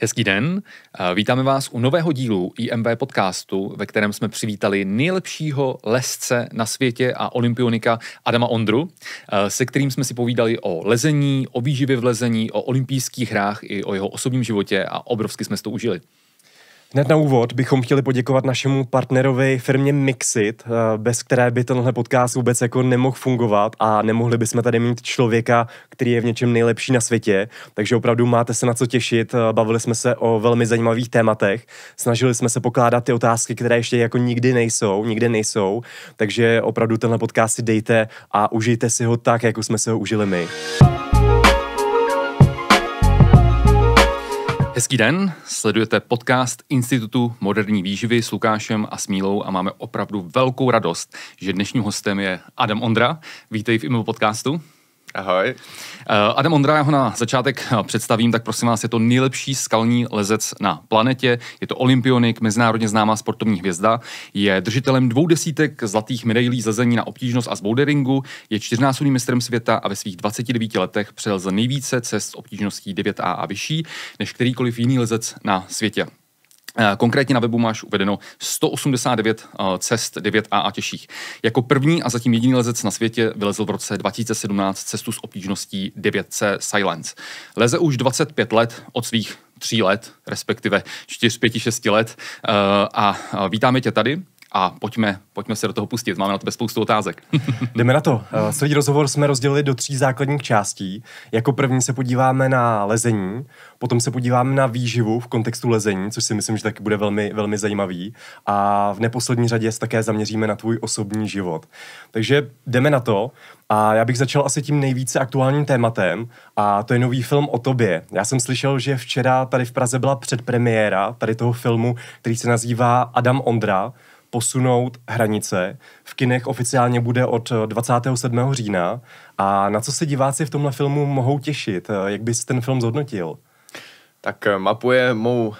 Hezký den, vítáme vás u nového dílu IMV podcastu, ve kterém jsme přivítali nejlepšího lezce na světě a olympionika Adama Ondru, se kterým jsme si povídali o lezení, o výživě v lezení, o olympijských hrách i o jeho osobním životě a obrovsky jsme si to užili. Hned na úvod bychom chtěli poděkovat našemu partnerovi firmě Mixit, bez které by tenhle podcast vůbec jako nemohl fungovat a nemohli bychom tady mít člověka, který je v něčem nejlepší na světě, takže opravdu máte se na co těšit, bavili jsme se o velmi zajímavých tématech, snažili jsme se pokládat ty otázky, které ještě jako nikdy nejsou, takže opravdu tenhle podcast si dejte a užijte si ho tak, jako jsme se ho užili my. Hezký den, sledujete podcast Institutu moderní výživy s Lukášem a Smílou a máme opravdu velkou radost, že dnešním hostem je Adam Ondra. Vítej v IMV podcastu. Ahoj. Adam Ondra, já ho na začátek představím, tak prosím vás, je to nejlepší skalní lezec na planetě, je to olympionik, mezinárodně známá sportovní hvězda, je držitelem 2 desítek zlatých medailí z lezení na obtížnost a z boulderingu, je 4násobným mistrem světa a ve svých 29 letech přelezl nejvíce cest s obtížností 9A a vyšší, než kterýkoliv jiný lezec na světě. Konkrétně na webu máš uvedeno 189 cest 9A a těžších. Jako první a zatím jediný lezec na světě vylezl v roce 2017 cestu s obtížností 9C Silence. Leze už 25 let od svých 3 let, respektive 4, 5, 6 let a vítáme tě tady. A pojďme se do toho pustit, máme na tebe spoustu otázek. Jdeme na to. Celý rozhovor jsme rozdělili do 3 základních částí. Jako první se podíváme na lezení, potom se podíváme na výživu v kontextu lezení, což si myslím, že taky bude velmi, velmi zajímavý. A v neposlední řadě se také zaměříme na tvůj osobní život. Takže jdeme na to. A já bych začal asi tím nejvíce aktuálním tématem a to je nový film o tobě. Já jsem slyšel, že včera tady v Praze byla předpremiéra tady toho filmu, který se nazývá Adam Ondra, Posunout hranice. V kinech oficiálně bude od 27. října. A na co se diváci v tomhle filmu mohou těšit? Jak bys ten film zhodnotil? Tak mapuje mou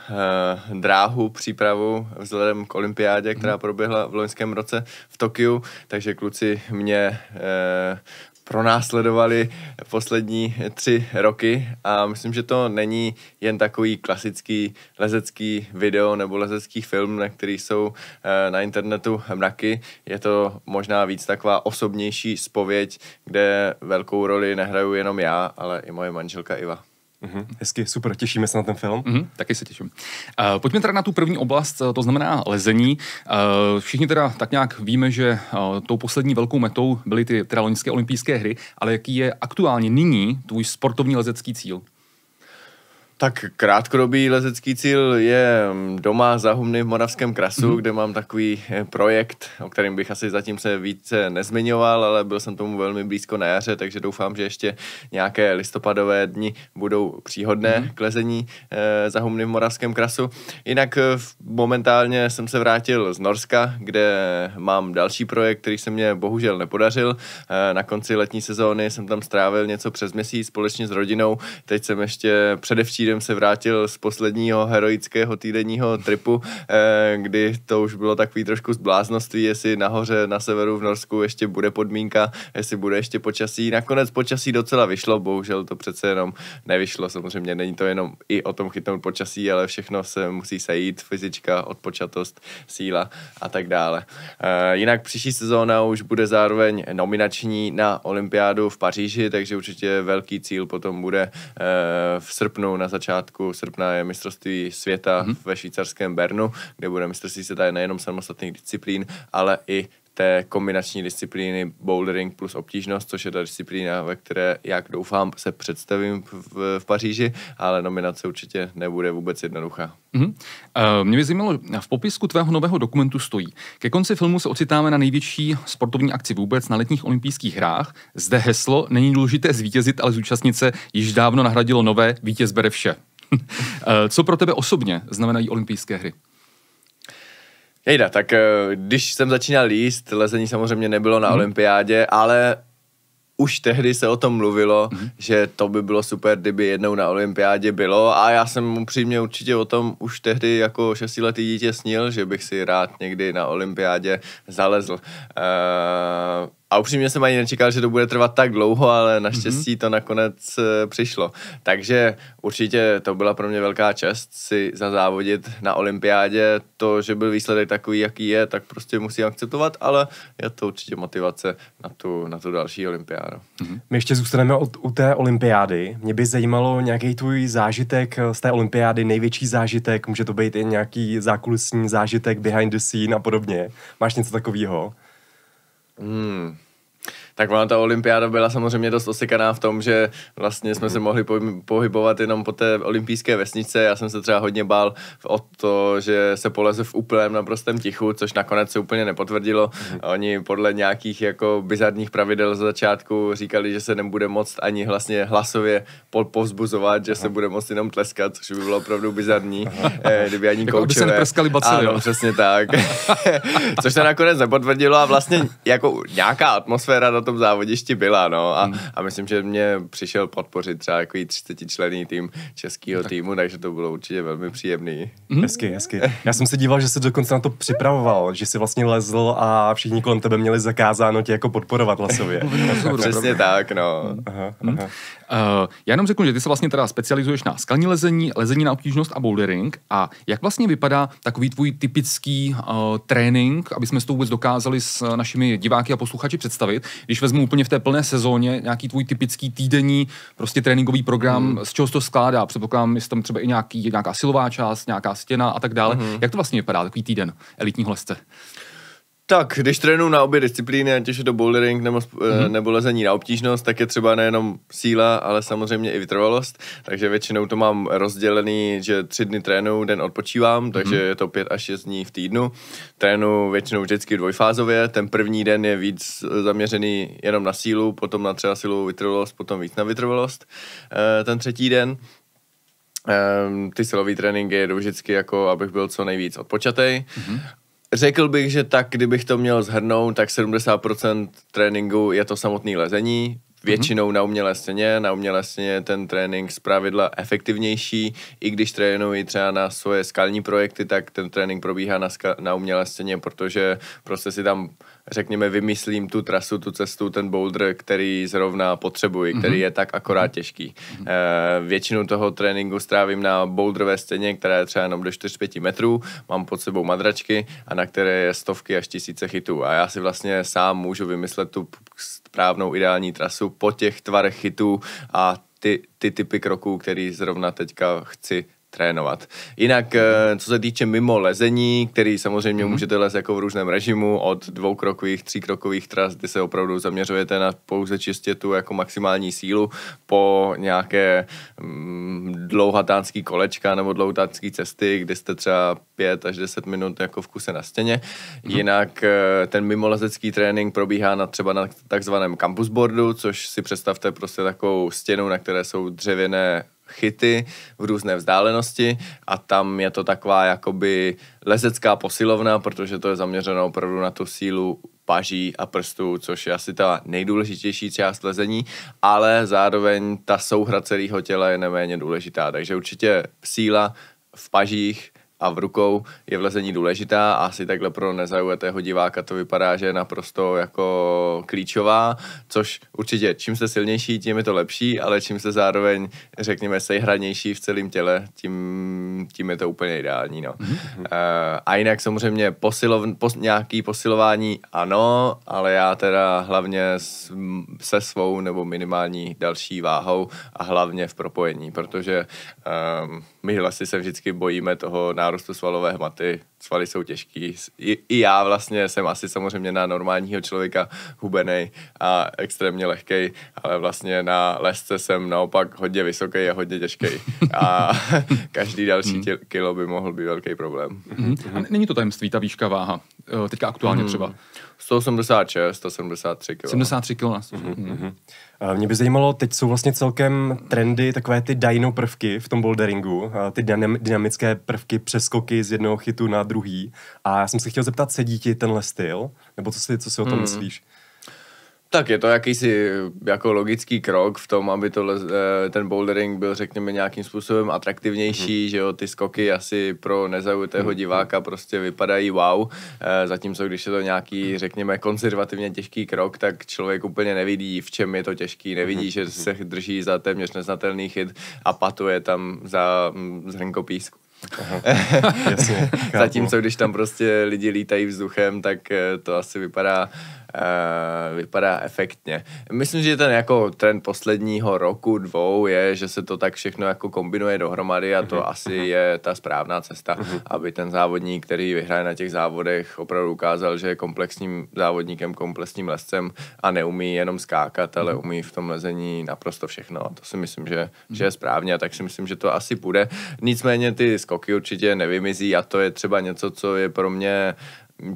dráhu, přípravu vzhledem k olympiádě, která proběhla v loňském roce v Tokiu, takže kluci mě pronásledovali poslední 3 roky a myslím, že to není jen takový klasický lezecký video nebo lezecký film, na který jsou na internetu mraky. Je to možná víc taková osobnější zpověď, kde velkou roli nehraju jenom já, ale i moje manželka Iva. Hezky, super, těšíme se na ten film. Taky se těším. Pojďme teda na tu první oblast, to znamená lezení. Všichni teda tak nějak víme, že tou poslední velkou metou byly ty teda loňské olympijské hry, ale jaký je aktuálně nyní tvůj sportovní lezecký cíl? Tak krátkodobý lezecký cíl je doma za Humny v Moravském krasu, kde mám takový projekt, o kterém bych asi zatím se více nezmiňoval, ale byl jsem tomu velmi blízko na jaře, takže doufám, že ještě nějaké listopadové dny budou příhodné k lezení za Humny v Moravském krasu. Jinak momentálně jsem se vrátil z Norska, kde mám další projekt, který se mě bohužel nepodařil. Na konci letní sezóny jsem tam strávil něco přes měsíc společně s rodinou. Teď jsem ještě předevčírem se vrátil z posledního heroického týdenního tripu, kdy to už bylo takový trošku zbláznoství, jestli nahoře na severu v Norsku ještě bude podmínka, jestli bude ještě počasí. Nakonec počasí docela vyšlo, bohužel to přece jenom nevyšlo. Samozřejmě není to jenom i o tom chytnout počasí, ale všechno se musí sejít, fyzička, odpočatost, síla a tak dále. Jinak příští sezóna už bude zároveň nominační na olympiádu v Paříži, takže určitě velký cíl potom bude v srpnu, na začátku srpna je mistrovství světa ve švýcarském Bernu, kde bude mistrovství světa nejenom samostatných disciplín, ale i té kombinační disciplíny bouldering plus obtížnost, což je ta disciplína, ve které, jak doufám, se představím v Paříži, ale nominace určitě nebude vůbec jednoduchá. Mě by zajímalo, v popisku tvého nového dokumentu stojí: ke konci filmu se ocitáme na největší sportovní akci vůbec na letních olympijských hrách. Zde heslo "Není důležité zvítězit, ale zúčastnit se" již dávno nahradilo nové "Vítěz bere vše". Co pro tebe osobně znamenají olympijské hry? Jejda, tak když jsem začínal jíst, lezení samozřejmě nebylo na olympiádě, ale už tehdy se o tom mluvilo, že to by bylo super, kdyby jednou na olympiádě bylo, a já jsem upřímně určitě o tom už tehdy jako 6letý dítě snil, že bych si rád někdy na olympiádě zalezl. A upřímně jsem ani nečekal, že to bude trvat tak dlouho, ale naštěstí to nakonec přišlo. Takže určitě to byla pro mě velká čest si zazávodit na olympiádě. To, že byl výsledek takový, jaký je, tak prostě musím akceptovat, ale je to určitě motivace na tu další olympiádu. My ještě zůstaneme u té olympiády. Mě by zajímalo nějaký tvůj zážitek z té olympiády, největší zážitek, může to být i nějaký zákulisní zážitek, behind the scene a podobně. Máš něco takového? Tak ona ta olympiáda byla samozřejmě dost osekaná v tom, že vlastně jsme se mohli pohybovat jenom po té olympijské vesnice. Já jsem se třeba hodně bál o to, že se poleze v úplném naprostém tichu, což nakonec se úplně nepotvrdilo. Oni podle nějakých jako bizarních pravidel za začátku říkali, že se nebude moct ani vlastně hlasově povzbuzovat, že se bude moct jenom tleskat, což by bylo opravdu bizarní. Kdyby ani jako by se neprskali bacily. Ano, přesně tak. Což se nakonec nepotvrdilo a vlastně jako nějaká atmosféra na tom závodíšti byla, no. A myslím, že mě přišel podpořit třeba jako 30členný tým českého týmu, takže to bylo určitě velmi příjemný. Hezky. Já jsem se díval, že se dokonce na to připravoval, že si vlastně lezl a všichni kolem tebe měli zakázáno tě jako podporovat hlasově. Přesně tak, no. Já jenom řeknu, že ty se vlastně teda specializuješ na skalní lezení, lezení na obtížnost a bouldering. A jak vlastně vypadá takový tvůj typický trénink, aby jsme si to vůbec dokázali s našimi diváky a posluchači představit, když vezmu úplně v té plné sezóně nějaký tvůj typický týdenní prostě tréninkový program, z čeho se to skládá? Předpokládám, jestli tam třeba i nějaká silová část, nějaká stěna a tak dále. Jak to vlastně vypadá, takový týden elitního lezce? Tak, když trénuju na obě disciplíny, ať už je to bouldering nebo lezení na obtížnost, tak je třeba nejenom síla, ale samozřejmě i vytrvalost. Takže většinou to mám rozdělený, že 3 dny trénuju, den odpočívám, takže je to 5 až 6 dní v týdnu. Trénuju většinou vždycky dvojfázově. Ten první den je víc zaměřený jenom na sílu, potom na třeba silovou vytrvalost, potom víc na vytrvalost. Ten třetí den ty silové tréninky jedou vždycky jako, abych byl co nejvíc odpočatej. Řekl bych, že tak, kdybych to měl shrnout, tak 70% tréninku je to samotné lezení, většinou na umělé stěně. Na umělé stěně je ten trénink zpravidla efektivnější. I když trénuji třeba na svoje skalní projekty, tak ten trénink probíhá na umělé stěně, protože prostě si tam, řekněme, vymyslím tu trasu, tu cestu, ten boulder, který zrovna potřebuji, který je tak akorát těžký. Většinu toho tréninku strávím na boulderové stěně, která je třeba jenom do 4-5 metrů. Mám pod sebou madračky, a na které je stovky až tisíce chytů. A já si vlastně sám můžu vymyslet tu správnou ideální trasu po těch tvarech chytů a ty typy kroků, který zrovna teďka chci trénovat. Jinak, co se týče mimo lezení, který samozřejmě můžete lézt jako v různém režimu, od 2krokových, 3krokových tras, kdy se opravdu zaměřujete na pouze čistě tu jako maximální sílu, po nějaké dlouhatánský kolečka nebo dlouhatánský cesty, kdy jste třeba 5 až 10 minut jako v kuse na stěně. Jinak ten mimolezecký trénink probíhá třeba na takzvaném campusboardu, což si představte prostě takovou stěnu, na které jsou dřevěné chyty v různé vzdálenosti a tam je to taková jakoby lezecká posilovna, protože to je zaměřeno opravdu na tu sílu paží a prstů, což je asi ta nejdůležitější část lezení, ale zároveň ta souhra celého těla je neméně důležitá, takže určitě síla v pažích a v rukou je v lezení důležitá a asi takhle pro nezaujatého diváka to vypadá, že je naprosto jako klíčová, což určitě čím jste silnější, tím je to lepší, ale čím jste zároveň, řekněme, sejhranější v celém těle, tím je to úplně ideální. No. A jinak samozřejmě nějaký posilování ano, ale já teda hlavně se svou nebo minimální další váhou a hlavně v propojení, protože my lesy se vždycky bojíme toho nárůstu svalové hmoty, svaly jsou těžký. I já vlastně jsem asi samozřejmě na normálního člověka hubenej a extrémně lehkej, ale vlastně na lesce jsem naopak hodně vysoký a hodně těžký. A každý další kilo by mohl být velký problém. A není to tajemství, ta výška váha? Teďka aktuálně třeba? 186, 173 kg. 73 kg. Mě by zajímalo, teď jsou vlastně celkem trendy takové ty dyno prvky v tom boulderingu, ty dynamické prvky, přeskoky z jednoho chytu na druhý. A já jsem se chtěl zeptat, sedí ti tenhle styl? Nebo co si o tom myslíš? Tak je to jakýsi jako logický krok v tom, aby ten bouldering byl, řekněme, nějakým způsobem atraktivnější, že jo, ty skoky asi pro nezaujatého diváka prostě vypadají wow, zatímco když je to nějaký, řekněme, konzervativně těžký krok, tak člověk úplně nevidí, v čem je to těžký, nevidí, že se drží za téměř neznatelný chyt a patuje tam za zhrnko písku. Jasně, zatímco když tam prostě lidi lítají vzduchem, tak to asi vypadá efektně. Myslím, že ten jako trend posledního roku, 2 je, že se to tak všechno jako kombinuje dohromady a to asi je ta správná cesta, aby ten závodník, který vyhraje na těch závodech, opravdu ukázal, že je komplexním závodníkem, komplexním lezcem a neumí jenom skákat, ale umí v tom lezení naprosto všechno. A to si myslím, že je správně a tak si myslím, že to asi půjde. Nicméně ty skoky určitě nevymizí a to je třeba něco, co je pro mě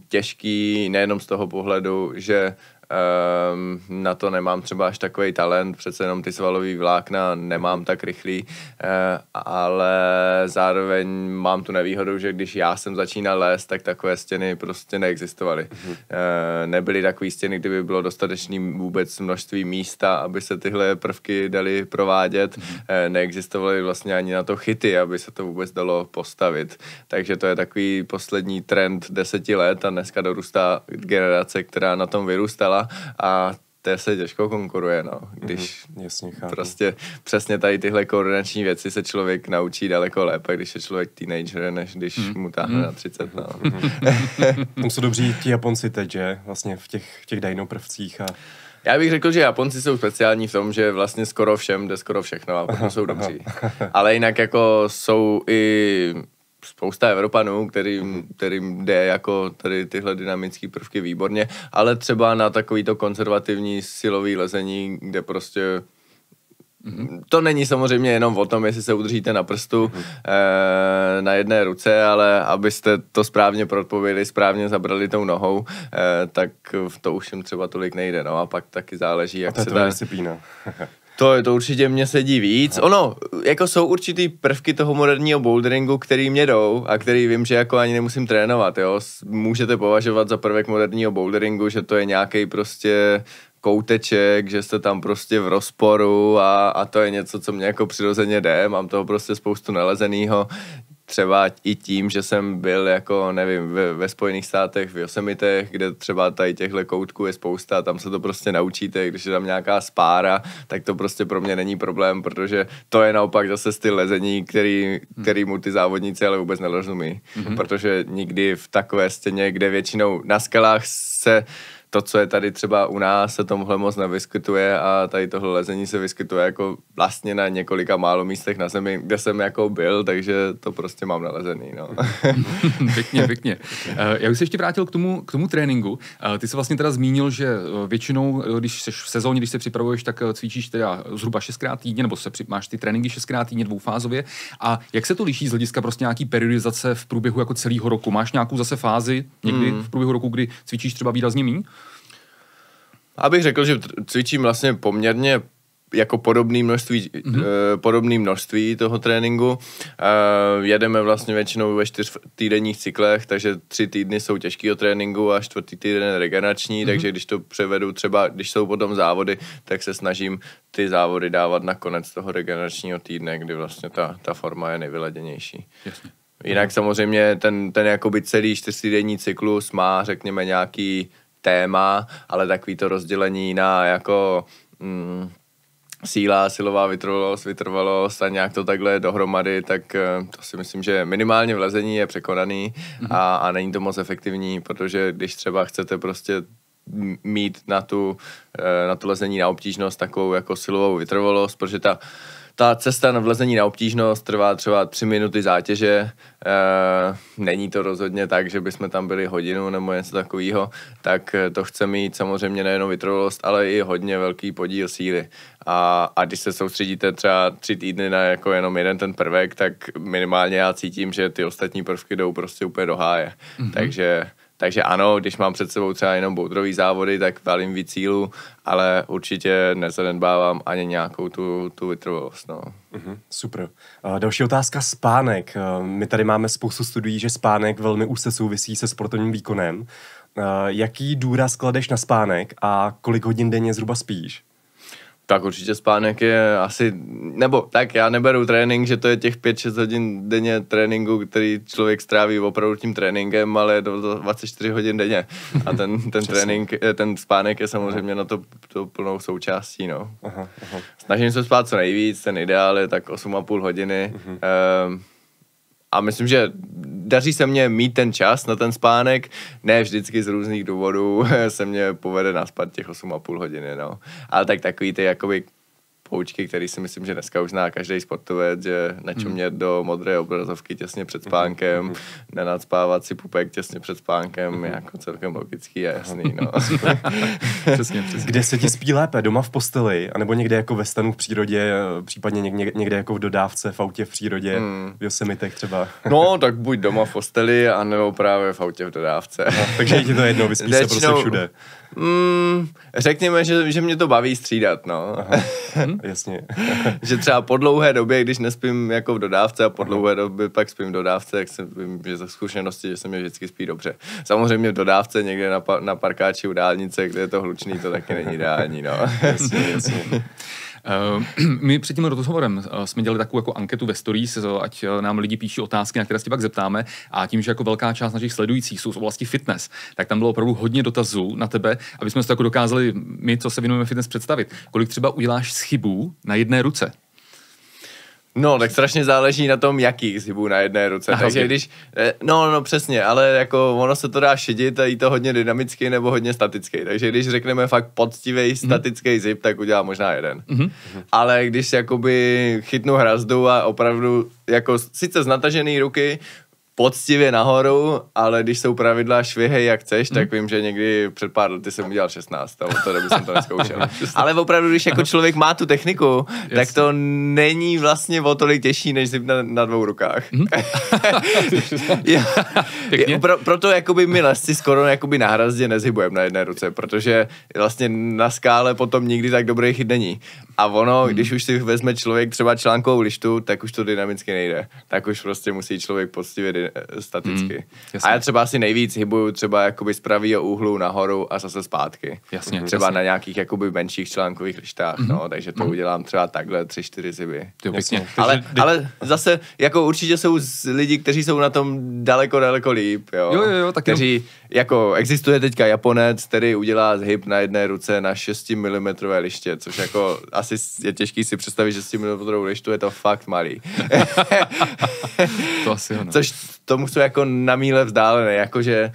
těžký, nejenom z toho pohledu, že na to nemám třeba až takový talent, přece jenom ty svalový vlákna nemám tak rychlý, ale zároveň mám tu nevýhodu, že když já jsem začínal lézt, tak takové stěny prostě neexistovaly. Nebyly takové stěny, kdyby bylo dostatečné vůbec množství místa, aby se tyhle prvky daly provádět. Neexistovaly vlastně ani na to chyty, aby se to vůbec dalo postavit. Takže to je takový poslední trend 10 let a dneska dorůstá generace, která na tom vyrůstala a to se těžko konkuruje, no. Když jasně, prostě přesně tady tyhle koordinační věci se člověk naučí daleko lépe, když je člověk teenager, než když mu táhne na 30, no. Tam jsou dobří ti Japonci teď, že? Vlastně v těch dyno prvcích a... Já bych řekl, že Japonci jsou speciální v tom, že vlastně skoro všem jde skoro všechno a potom jsou dobří. Ale jinak jako jsou i spousta Evropanů, kterým jde jako tady tyhle dynamické prvky výborně, ale třeba na takovýto konzervativní silový lezení, kde prostě to není samozřejmě jenom o tom, jestli se udržíte na prstu na jedné ruce, ale abyste to správně propověli, správně zabrali tou nohou, tak to už jim třeba tolik nejde, no a pak taky záleží, jak se dá... disciplína. To určitě mě sedí víc. Ono, jako jsou určitý prvky toho moderního boulderingu, který mě jdou a který vím, že jako ani nemusím trénovat, jo. Můžete považovat za prvek moderního boulderingu, že to je nějaký prostě kouteček, že jste tam prostě v rozporu a to je něco, co mě jako přirozeně jde. Mám toho prostě spoustu nalezenýho. Třeba i tím, že jsem byl jako, nevím, ve Spojených státech, v Yosemitech, kde třeba tady těchto koutků je spousta, tam se to prostě naučíte, když je tam nějaká spára, tak to prostě pro mě není problém, protože to je naopak zase styl lezení, který mu ty závodníci ale vůbec nerozumí, protože nikdy v takové stěně, kde většinou na skalách se to, co je tady třeba u nás, se tomuhle moc nevyskytuje a tady tohle lezení se vyskytuje jako vlastně na několika málo místech na zemi, kde jsem jako byl, takže to prostě mám nalezený, no. Pěkně. Já bych se ještě vrátil k tomu tréninku. Ty jsi vlastně teda zmínil, že většinou, když jsi v sezóně, když se připravuješ, tak cvičíš teda zhruba 6x týdně, nebo máš ty tréninky 6x týdně dvoufázově. A jak se to liší z hlediska prostě nějaký periodizace v průběhu jako celého roku? Máš nějakou zase fázi někdy v průběhu roku, kdy cvičíš třeba výrazně míň? Abych řekl, že cvičím vlastně poměrně jako podobné množství toho tréninku. Jedeme vlastně většinou ve 4týdenních cyklech, takže 3 týdny jsou těžkého tréninku a 4. týden regenerační, takže když to převedu třeba, když jsou potom závody, tak se snažím ty závody dávat na konec toho regeneračního týdne, kdy vlastně ta forma je nejvyladěnější. Jasně. Jinak samozřejmě ten jakoby celý 4týdenní cyklus má, řekněme, nějaký téma, ale takový to rozdělení na jako síla, silová vytrvalost a nějak to takhle dohromady, tak to si myslím, že minimálně v lezení je překonaný a není to moc efektivní, protože když třeba chcete prostě mít na tu lezení na obtížnost takovou jako silovou vytrvalost, protože ta cesta na vlezení na obtížnost trvá třeba 3 minuty zátěže, není to rozhodně tak, že bychom tam byli hodinu nebo něco takového, tak to chce mít samozřejmě nejenom vytrvalost, ale i hodně velký podíl síly. A když se soustředíte třeba 3 týdny na jako jenom jeden ten prvek, tak minimálně já cítím, že ty ostatní prvky jdou prostě úplně do háje. Takže ano, když mám před sebou třeba jenom boudrový závody, tak valím víc sílu, ale určitě nezanedbávám ani nějakou tu vytrvalost. No. Super. Další otázka, spánek. My tady máme spoustu studií, že spánek velmi úzce souvisí se sportovním výkonem. Jaký důraz kladeš na spánek a kolik hodin denně zhruba spíš? Tak určitě spánek je asi, nebo tak já neberu trénink, že to je těch 5-6 hodin denně tréninku, který člověk stráví opravdu tím tréninkem, ale do 24 hodin denně. A ten trénink, ten spánek je samozřejmě na to plnou součástí, no. Aha. Snažím se spát co nejvíc, ten ideál je tak 8,5 hodiny. A myslím, že daří se mně mít ten čas na ten spánek, ne vždycky z různých důvodů se mně povede naspat těch 8,5 hodiny, no. Ale tak takový ty jakoby poučky, který si myslím, že dneska už zná každý sportovec, že nečumět do modré obrazovky těsně před spánkem, nenadspávat si pupek těsně před spánkem, jako celkem logický a jasný, no. Přesně. Kde se ti spí lépe? Doma v posteli? Anebo někde jako ve stanu v přírodě, případně někde jako v dodávce, v autě v přírodě, v Yosemitech třeba? No, tak buď doma v posteli, anebo právě v autě v dodávce. No, takže je ti to jedno, vyspíš se prostě všude. Řekněme, že mě to baví střídat, no. Jasně. Že třeba po dlouhé době, když nespím jako v dodávce a po dlouhé době pak spím v dodávce, tak vím, že za zkušenosti, že se mi vždycky spí dobře. Samozřejmě v dodávce někde na parkáči u dálnice, kde je to hlučný, to taky není ideální, no. Jasně. My před tím rozhovorem jsme dělali takovou jako anketu ve stories, ať nám lidi píší otázky, na které se pak zeptáme, a tím, že jako velká část našich sledujících jsou z oblasti fitness, tak tam bylo opravdu hodně dotazů na tebe, aby jsme si to jako dokázali my, co se věnujeme fitness, představit. Kolik třeba uděláš chybů na jedné ruce? No, tak strašně záleží na tom, jakých zhybů na jedné ruce. Aha, takže když, no přesně, ale jako ono se to dá šidit a je to hodně dynamický nebo hodně statický. Takže když řekneme fakt poctivý statický zhyb, tak udělá možná jeden. Ale když jakoby chytnu hrazdu a opravdu jako sice z natažený ruky, poctivě nahoru, ale když jsou pravidla švihej jak chceš, tak vím, že někdy před pár lety jsem udělal 16, a od té doby jsem to neskoušel. Ale opravdu, když jako člověk má tu techniku, tak to není vlastně o tolik těžší, než zhyb na dvou rukách. Proto jakoby my lesci skoro jakoby na hrazdě nezhybujeme na jedné ruce, protože vlastně na skále potom nikdy tak dobrý chyt není. A ono, když už si vezme člověk třeba článkovou lištu, tak už to dynamicky nejde. Tak už prostě musí člověk poctivě staticky. A já třeba asi nejvíc hybuju třeba jakoby z pravýho úhlu nahoru a zase zpátky. Třeba na nějakých jakoby menších článkových lištách, no, takže to udělám třeba takhle 3-4 zhyby. Ale zase jako určitě jsou lidi, kteří jsou na tom daleko líp, jo. Kteří, jako existuje teďka Japonec, který udělá zhyb na jedné ruce na 6 mm liště, což jako asi je těžký si představit, že 6 mm lištu je to fakt malý. To asi ono. Což tomu jsou jako na míle vzdálené, jakože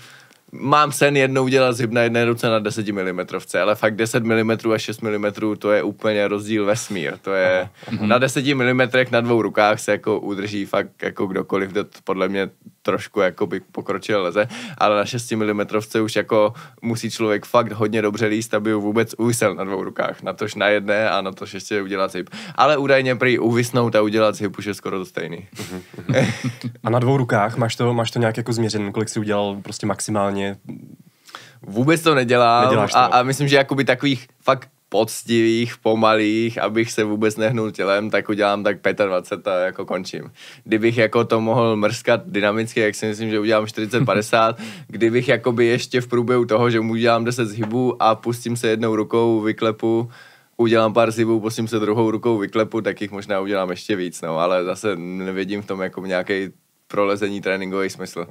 mám sen jednou udělat zhyb na jedné ruce na 10 mm, ale fakt 10 mm a 6 mm to je úplně rozdíl vesmír. To je na 10 mm na dvou rukách se jako udrží fakt jako kdokoliv, podle mě trošku jako by pokročil leze, ale na 6 mm už jako musí člověk fakt hodně dobře líst, aby vůbec uvisel na dvou rukách, natož na jedné a natož ještě udělat zhyb. Ale údajně prý uvisnout a udělat zhyb už je skoro to stejný. A na dvou rukách máš to nějak jako změřen, kolik jsi udělal prostě maximálně? Vůbec to nedělám a myslím, že jakoby takových fakt poctivých, pomalých, abych se vůbec nehnul tělem, tak udělám tak 25 a jako končím. Kdybych jako to mohl mrskat dynamicky, jak si myslím, že udělám 40-50, kdybych jakoby ještě v průběhu toho, že mu udělám 10 zhybů a pustím se jednou rukou, vyklepu, udělám pár zhybů, pustím se druhou rukou, vyklepu, tak jich možná udělám ještě víc, no, ale zase nevidím v tom jako nějaký prolezení tréninkový smysl.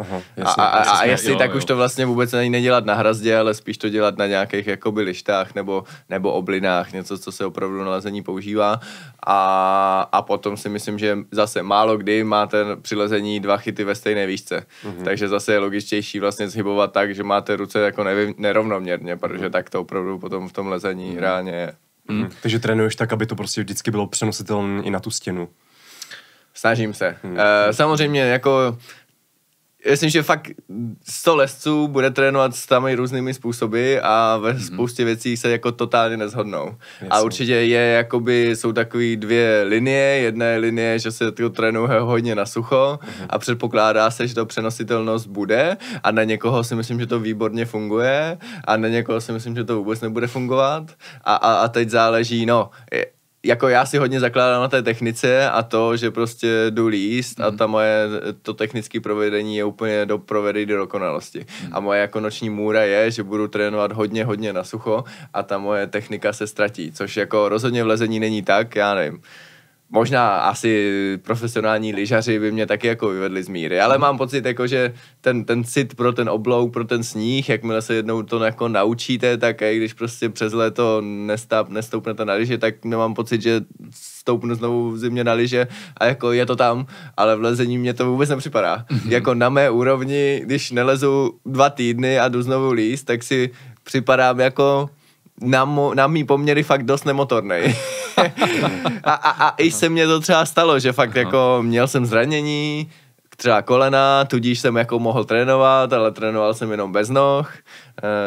A jestli tak už to vlastně vůbec nedělat na hrazdě, ale spíš to dělat na nějakých jakoby lištách nebo oblinách, něco, co se opravdu na lezení používá. A potom si myslím, že zase málo kdy máte při lezení 2 chyty ve stejné výšce. Takže zase je logičtější vlastně zhybovat tak, že máte ruce jako nerovnoměrně, protože tak to opravdu potom v tom lezení reálně je. Takže trénuješ tak, aby to prostě vždycky bylo přenositelné i na tu stěnu. Snažím se. Samozřejmě jako myslím, že fakt 100 lezců bude trénovat s tam různými způsoby a ve spoustě věcí se jako totálně neshodnou. A určitě jsou takový 2 linie. Jedna je linie, že se to trénuje hodně na sucho a předpokládá se, že to přenositelnost bude a na někoho si myslím, že to výborně funguje a na někoho si myslím, že to vůbec nebude fungovat a teď záleží, jako já si hodně zakládám na té technice a to, že prostě jdu líst a to technické provedení je úplně provedení do dokonalosti. A moje jako noční můra je, že budu trénovat hodně na sucho a ta moje technika se ztratí, což jako rozhodně v lezení není tak, já nevím. Možná asi profesionální lyžaři by mě taky jako vyvedli z míry, ale mám pocit, jako, že ten cit pro ten oblouk, pro ten sníh, jakmile se jednou to jako naučíte, tak i když prostě přes léto nestoupnete na lyže, tak nemám pocit, že stoupnu znovu v zimě na lyže a jako je to tam, ale v lezení mě to vůbec nepřipadá. Jako na mé úrovni, když nelezu 2 týdny a jdu znovu líst, tak si připadám jako na mý poměry fakt dost nemotornej. a i se mně to třeba stalo, že fakt jako měl jsem zranění, třeba kolena, tudíž jsem jako mohl trénovat, ale trénoval jsem jenom bez noh,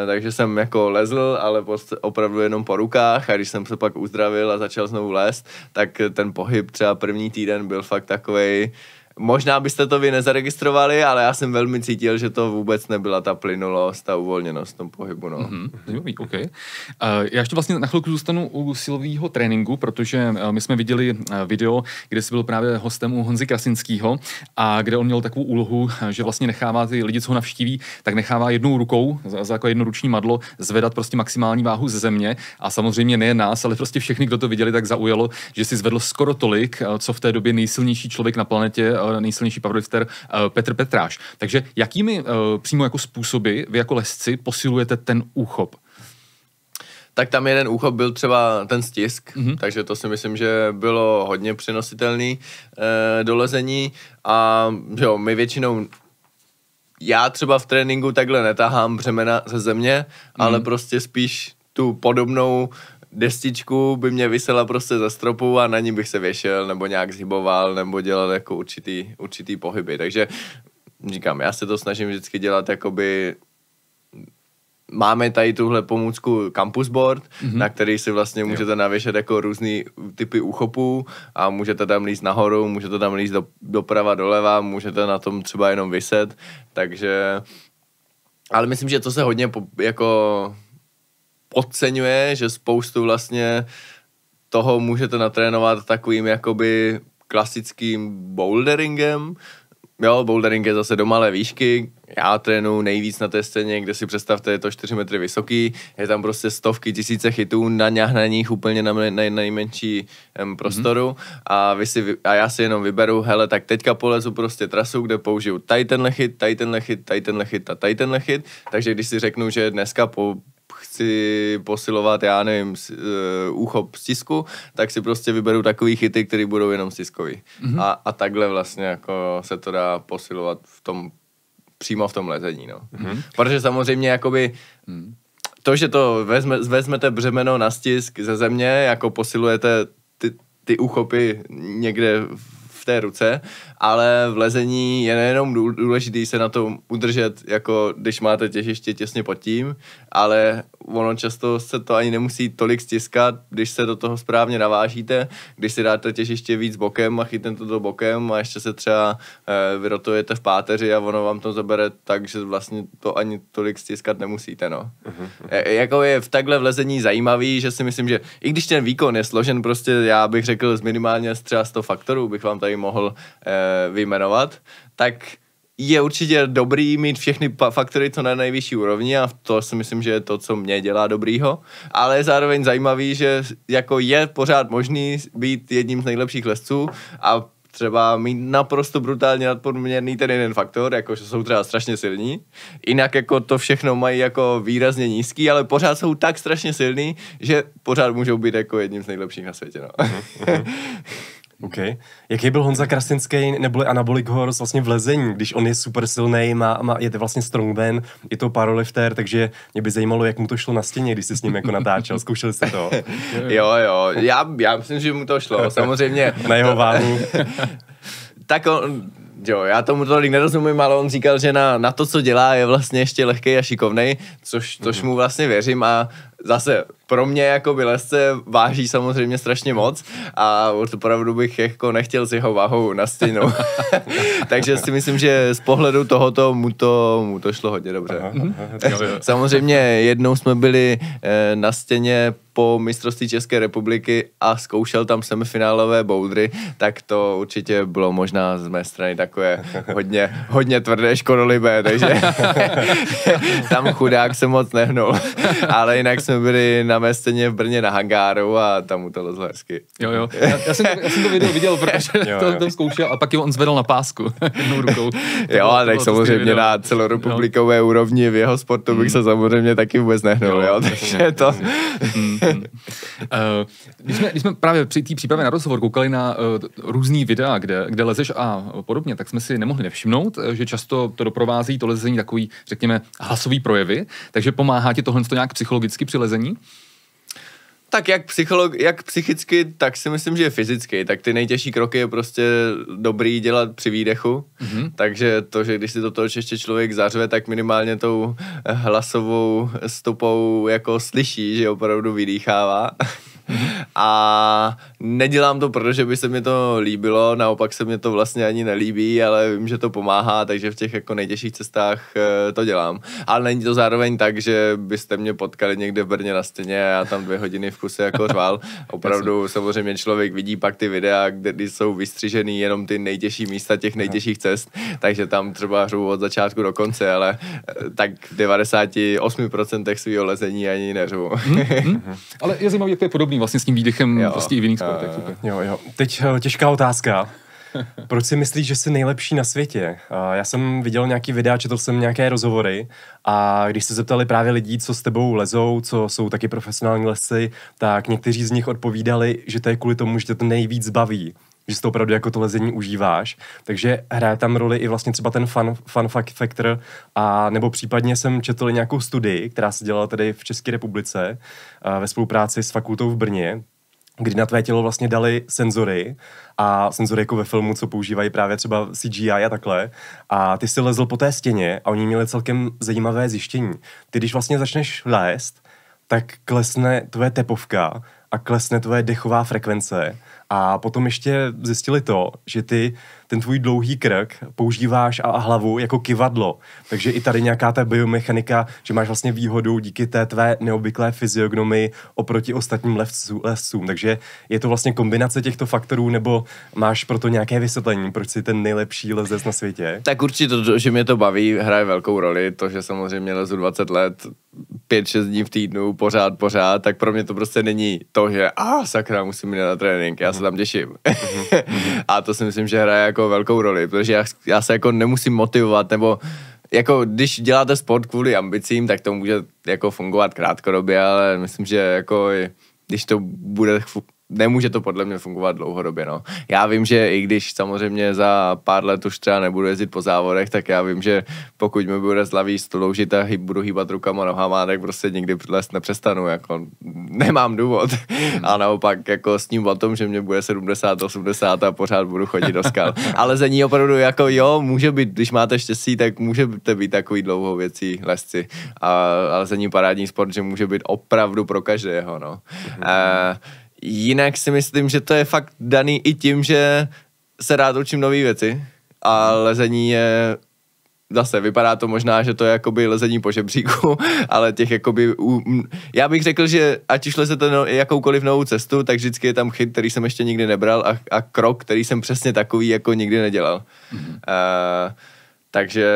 takže jsem jako lezl, ale opravdu jenom po rukách a když jsem se pak uzdravil a začal znovu lézt, tak ten pohyb třeba první týden byl fakt takovej. Možná byste to vy nezaregistrovali, ale já jsem velmi cítil, že to vůbec nebyla ta plynulost a uvolněnost v tom pohybu. No. Okay. Já ještě vlastně na chvilku zůstanu u silového tréninku, protože my jsme viděli video, kde jsi byl právě hostem u Honzy Krasinského a kde on měl takovou úlohu, že vlastně nechává ty lidi, co ho navštíví, tak nechává jednou rukou za jako jednoruční madlo zvedat prostě maximální váhu ze země a samozřejmě nejen nás, ale prostě všechny, kdo to viděli, tak zaujalo, že si zvedl skoro tolik, co v té době nejsilnější člověk na planetě, nejsilnější powerlifter Petr Petráš. Takže jakými přímo jako způsoby vy jako lezci posilujete ten úchop? Tak tam jeden úchop byl třeba ten stisk, takže to si myslím, že bylo hodně přenositelný do lezení a jo, my většinou já třeba v tréninku takhle netahám břemena ze země, ale prostě spíš tu podobnou destičku by mě visela prostě ze stropu a na ní bych se věšel nebo nějak zhyboval nebo dělal jako určitý pohyby. Takže říkám, já se to snažím vždycky dělat jakoby. Máme tady tuhle pomůcku Campus Board, na který si vlastně můžete navěšet jako různý typy úchopů a můžete tam líst nahoru, můžete tam líst doprava, doleva, můžete na tom třeba jenom viset, takže ale myslím, že to se hodně jako podceňuje, že spoustu vlastně toho můžete natrénovat takovým jakoby klasickým boulderingem. Jo, bouldering je zase do malé výšky, já trénuji nejvíc na té scéně, kde si představte, je to 4 metry vysoký, je tam prostě stovky, tisíce chytů na nich úplně na nejmenší prostoru a já si jenom vyberu, hele, tak teďka polezu prostě trasu, kde použiju tady tenhle chyt, tady tenhle chyt, tady tenhle chyt a tady tenhle chyt, takže když si řeknu, že dneska chci posilovat, já nevím, úchop stisku, tak si prostě vyberu takový chyty, které budou jenom stiskový. A takhle vlastně jako se to dá posilovat přímo v tom lezení, no. Protože samozřejmě jakoby to, že to vezmete břemeno na stisk ze země, jako posilujete ty úchopy někde v té ruce, ale v lezení je nejenom důležitý se na tom udržet, jako když máte těžiště těsně pod tím, ale ono často se to ani nemusí tolik stiskat, když se do toho správně navážíte, když si dáte těžiště víc bokem a chytnete to bokem a ještě se třeba vyrotujete v páteři a ono vám to zabere tak, že vlastně to ani tolik stiskat nemusíte, no. Jako je v takhle v lezení zajímavý, že si myslím, že i když ten výkon je složen prostě, já bych řekl minimálně třeba 100 faktorů, bych vám tady mohl vyjmenovat, tak je určitě dobrý mít všechny faktory co na nejvyšší úrovni a to si myslím, že je to, co mě dělá dobrýho, ale je zároveň zajímavý, že jako je pořád možný být jedním z nejlepších lezců a třeba mít naprosto brutálně nadprůměrný ten jeden faktor, jako že jsou třeba strašně silní, jinak jako to všechno mají jako výrazně nízký, ale pořád jsou tak strašně silní, že pořád můžou být jako jedním z nejlepších na světě, no. OK. Jaký byl Honza Krasinský neboli Anabolic Horse vlastně v lezení, když on je super silnej, je to vlastně strongman, je to powerlifter, takže mě by zajímalo, jak mu to šlo na stěně, když jsi s ním jako natáčel. Zkoušeli jste to? Jo. Já myslím, že mu to šlo. Samozřejmě. Na jeho váhu. Tak já tomu tolik nerozumím, ale on říkal, že na to, co dělá, je vlastně ještě lehkej a šikovnej, což mu vlastně věřím a zase pro mě jako lesce váží samozřejmě strašně moc a opravdu bych jako nechtěl s jeho váhou na stěnu. Takže si myslím, že z pohledu tohoto mu to šlo hodně dobře. Samozřejmě jednou jsme byli na stěně po mistrovství České republiky a zkoušel tam semifinálové boudry, tak to určitě bylo možná z mé strany takové hodně tvrdé škodolibé, takže tam chudák se moc nehnul. Ale jinak jsme byli na mé stěně v Brně na hangáru a tam mu to lezlo hezky. Jo. Já jsem to video viděl, protože to zkoušel a pak je on zvedl na pásku jednou rukou. Jo, tak samozřejmě na celorepublikové úrovni v jeho sportu bych se samozřejmě taky vůbec nehnul, jo, takže to... Když jsme právě při té přípravě na rozhovor koukali na různý videa, kde lezeš a podobně, tak jsme si nemohli nevšimnout, že často to doprovází to lezení takový, řekněme, hlasový projevy, takže pomáhá ti tohle nějak psychologicky při lezení? Tak jak psychicky, tak si myslím, že je fyzicky. Tak ty nejtěžší kroky je prostě dobrý dělat při výdechu. Takže to, že když si do toho ještě člověk zařve, tak minimálně tou hlasovou stopou jako slyší, že opravdu vydýchává. A nedělám to, protože by se mi to líbilo, naopak se mi to vlastně ani nelíbí, ale vím, že to pomáhá, takže v těch jako nejtěžších cestách to dělám. Ale není to zároveň tak, že byste mě potkali někde v Brně na stěně a tam 2 hodiny v kuse jako řval. Opravdu samozřejmě člověk vidí pak ty videa, kde jsou vystřižený jenom ty nejtěžší místa těch nejtěžších cest, takže tam třeba řvu od začátku do konce, ale tak v 98% svého lezení ani neřvu. Ale je zajímavé, jak to je podobný vlastně s tím výdechem prostě i v jiných sportech. Jo. Teď těžká otázka. Proč si myslíš, že jsi nejlepší na světě? Já jsem viděl nějaký videa, četl jsem nějaké rozhovory a když se zeptali právě lidí, co s tebou lezou, co jsou taky profesionální lesci, tak někteří z nich odpovídali, že to je kvůli tomu, že tě to nejvíc baví, že si to opravdu jako to lezení užíváš. Takže hraje tam roli i vlastně třeba ten fun factor a nebo případně jsem četl nějakou studii, která se dělala tady v České republice ve spolupráci s fakultou v Brně, kdy na tvé tělo vlastně dali senzory a senzory jako ve filmu, co používají právě třeba CGI a takhle. A ty si lezl po té stěně a oni měli celkem zajímavé zjištění. Ty, když vlastně začneš lézt, tak klesne tvoje tepovka a klesne tvoje dechová frekvence. A potom ještě zjistili to, že ty ten tvůj dlouhý krk používáš a hlavu jako kyvadlo. Takže i tady nějaká ta biomechanika, že máš vlastně výhodu díky té tvé neobvyklé fyziognomii oproti ostatním lescům. Takže je to vlastně kombinace těchto faktorů, nebo máš proto nějaké vysvětlení, proč jsi ten nejlepší lezec na světě? Tak určitě to, že mě to baví, hraje velkou roli. To, že samozřejmě lezu 20 let, 5-6 dní v týdnu, pořád, tak pro mě to prostě není to, že sakra, musím jít na trénink, já se tam těším. A to si myslím, že hraje jako velkou roli, protože já se jako nemusím motivovat, nebo jako když děláte sport kvůli ambicím, tak to může jako fungovat krátkodobě, ale myslím, že jako když to bude nemůže to podle mě fungovat dlouhodobě, no. Já vím, že i když samozřejmě za pár let už třeba nebudu jezdit po závodech, tak já vím, že pokud mi bude zlaví sloužit a budu hýbat rukama, nohama, tak prostě nikdy lézt nepřestanu, jako nemám důvod. A naopak jako s tím o tom, že mě bude 70, 80 a pořád budu chodit do skal. Ale lezení opravdu jako může být, když máte štěstí, tak můžete být takový dlouhověcí lesci. A lezení parádní sport, že může být opravdu pro každého, no. Jinak si myslím, že to je fakt daný i tím, že se rád učím nové věci a lezení je, zase vypadá to možná, že to je jakoby lezení po žebříku, ale těch jakoby, já bych řekl, že ať už lezete jakoukoliv novou cestu, tak vždycky je tam chyt, který jsem ještě nikdy nebral a krok, který jsem přesně takový jako nikdy nedělal. Takže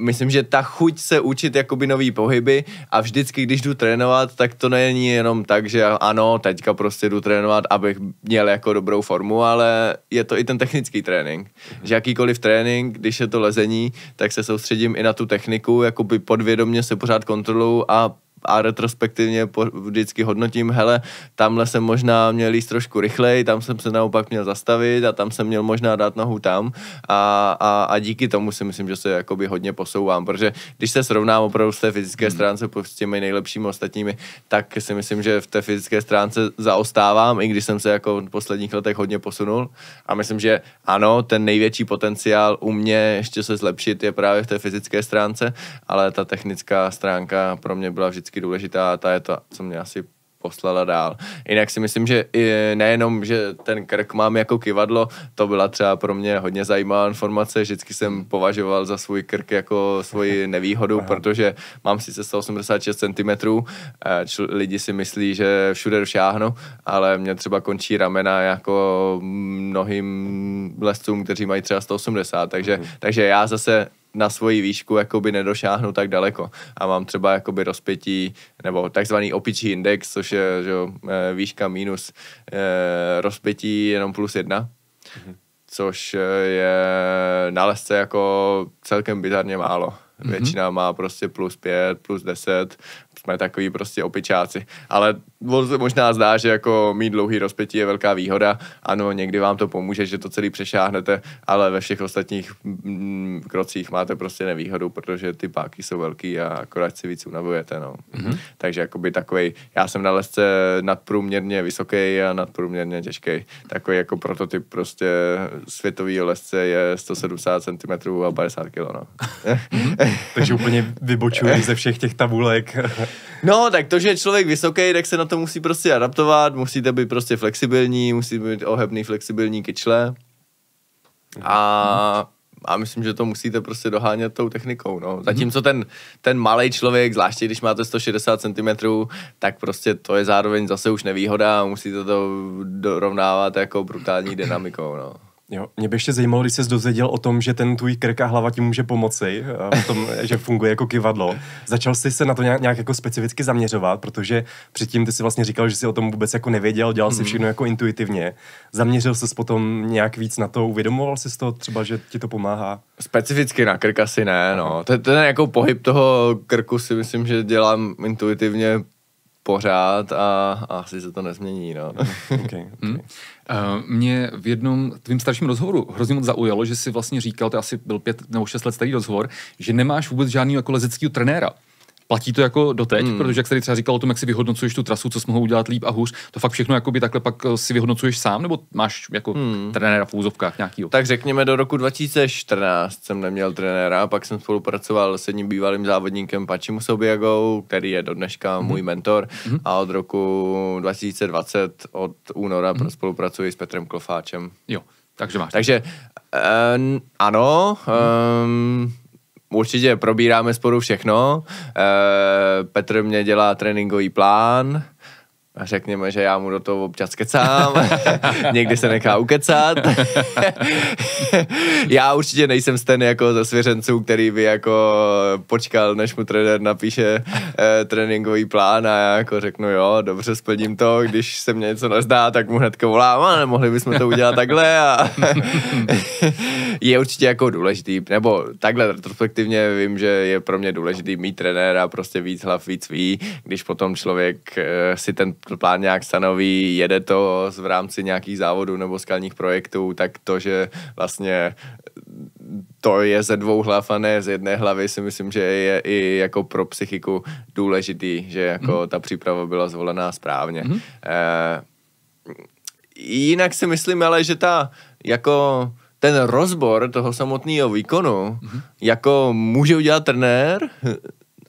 myslím, že ta chuť se učit jakoby nový pohyby a vždycky, když jdu trénovat, tak to není jenom tak, že ano, teďka prostě jdu trénovat, abych měl jako dobrou formu, ale je to i ten technický trénink. Že jakýkoliv trénink, když je to lezení, tak se soustředím i na tu techniku, jakoby podvědomě se pořád kontroluju a a retrospektivně vždycky hodnotím, hele, tamhle jsem možná měl jít trošku rychleji, tam jsem se naopak měl zastavit a tam jsem měl možná dát nohu tam a díky tomu si myslím, že se jakoby hodně posouvám, protože když se srovnám opravdu z té fyzické stránce s těmi nejlepšími ostatními, tak si myslím, že v té fyzické stránce zaostávám, i když jsem se jako v posledních letech hodně posunul a myslím, že ano, ten největší potenciál u mě ještě se zlepšit je právě v té fyzické stránce, ale ta technická stránka pro mě byla vždycky důležitá a ta je to, co mě asi poslala dál. Jinak si myslím, že nejenom, že ten krk mám jako kyvadlo, to byla třeba pro mě hodně zajímavá informace, vždycky jsem považoval za svůj krk jako svoji nevýhodu, protože mám sice 186 cm, lidi si myslí, že všude došáhnu, ale mě třeba končí ramena jako mnohým lescům, kteří mají třeba 180, takže já zase na svoji výšku jakoby nedošáhnu tak daleko a mám třeba jakoby rozpětí nebo takzvaný opičí index, což je že, výška minus rozpětí jenom +1, což je na lesce jako celkem bizarně málo. Většina má prostě +5, +10, jsme takový prostě opičáci. Ale možná zdá, že jako mít dlouhý rozpětí je velká výhoda. Ano, někdy vám to pomůže, že to celý přešáhnete, ale ve všech ostatních krocích máte prostě nevýhodu, protože ty páky jsou velký a akorát si víc unavujete, no. Takže jakoby takovej, já jsem na lesce nadprůměrně vysoký a nadprůměrně těžký. Takový jako prototyp prostě světovýho lesce je 170 cm a 50 kg, no. Takže úplně vybočuji ze všech těch tabulek. No, tak to, že je člověk vysoký, tak se na to musí prostě adaptovat, musíte být prostě flexibilní, musí být ohebný, flexibilní kyčle. A myslím, že to musíte prostě dohánět tou technikou, no. Zatímco ten malej člověk, zvláště když máte 160 cm, tak prostě to je zároveň zase už nevýhoda a musíte to dorovnávat jako brutální dynamikou, no. Jo, mě by ještě zajímalo, když jsi dozvěděl o tom, že ten tvůj krk a hlava ti může pomoci, o tom, že funguje jako kyvadlo. Začal jsi se na to nějak jako specificky zaměřovat, protože předtím ty si vlastně říkal, že jsi o tom vůbec jako nevěděl, dělal si všechno jako intuitivně. Zaměřil jsi potom nějak víc na to, uvědomoval jsi to třeba, že ti to pomáhá? Specificky na krk asi ne, no. Ten jako pohyb toho krku si myslím, že dělám intuitivně pořád a asi se to nezmění, no. Okay. Mě v jednom tvým starším rozhovoru hrozně moc zaujalo, že jsi vlastně říkal, to asi byl 5 nebo 6 let starý rozhovor, že nemáš vůbec žádný jako lezeckýho trenéra. Platí to jako doteď, protože jak jsi tady třeba říkal o tom, jak si vyhodnocuješ tu trasu, co jsi mohou udělat líp a hůř, to fakt všechno jakoby takhle pak si vyhodnocuješ sám, nebo máš jako trenéra v úzovkách nějakýho? Tak řekněme, do roku 2014 jsem neměl trenéra, pak jsem spolupracoval s jedním bývalým závodníkem Pačim Sobiagou, který je do dneška můj mentor, a od roku 2020 od února spolupracuji s Petrem Klofáčem. Jo, takže máš. Takže ano, určitě probíráme spolu všechno. Petr mě dělá tréninkový plán. Řekněme, že já mu do toho občas kecám. Někdy se nechá ukecat. Já určitě nejsem ten jako ze svěřenců, který by jako počkal, než mu trenér napíše tréninkový plán a já jako řeknu, jo, dobře, splním to. Když se mně něco nezdá, tak mu hnedka volám, a nemohli bychom to udělat takhle. A je určitě jako důležitý, nebo takhle retrospektivně vím, že je pro mě důležitý mít trenéra, prostě víc hlav, víc ví. Když potom člověk si ten plán nějak stanoví, jede to v rámci nějakých závodů nebo skalních projektů, tak to, že vlastně to je ze 2 hlav a ne z 1 hlavy, si myslím, že je i jako pro psychiku důležitý, že jako ta příprava byla zvolená správně. Jinak si myslím ale, že jako ten rozbor toho samotného výkonu jako může udělat trenér,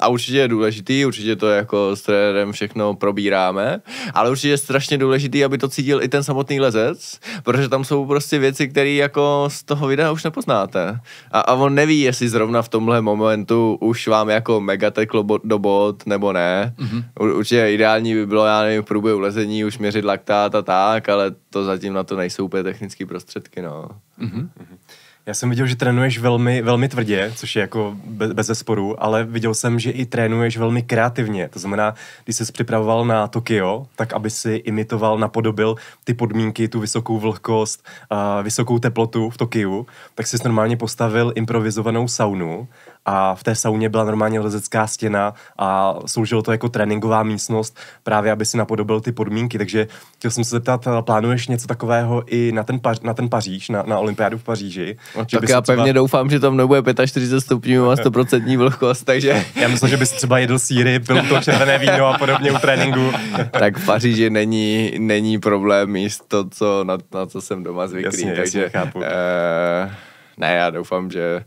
a určitě je důležitý, určitě to jako s trenérem všechno probíráme, ale určitě je strašně důležitý, aby to cítil i ten samotný lezec, protože tam jsou prostě věci, které jako z toho videa už nepoznáte. A on neví, jestli zrovna v tomhle momentu už vám jako mega teklo do bod, nebo ne. Určitě ideální by bylo, já nevím, v průběhu lezení už měřit laktát a tak, ale to zatím na to nejsou úplně technické prostředky, no. Já jsem viděl, že trénuješ velmi, velmi tvrdě, což je jako bez zesporu, ale viděl jsem, že i trénuješ velmi kreativně. To znamená, když jsi připravoval na Tokio, tak aby si imitoval, napodobil ty podmínky, tu vysokou vlhkost, vysokou teplotu v Tokiu, tak jsi normálně postavil improvizovanou saunu a v té sauně byla normálně lezecká stěna a sloužilo to jako tréninková místnost, právě aby si napodobil ty podmínky. Takže chtěl jsem se zeptat, plánuješ něco takového i na ten Paříž, na olympiádu v Paříži? No, tak já pevně doufám, že tam nebude 45 stupňů a 100% vlhkost, takže... Já myslím, že bys třeba jedl sýry, pil to červené víno a podobně u tréninku. Tak v Paříži není problém jíst to, na co jsem doma zvyklý. Jasně, chápu. Ne, já doufám, že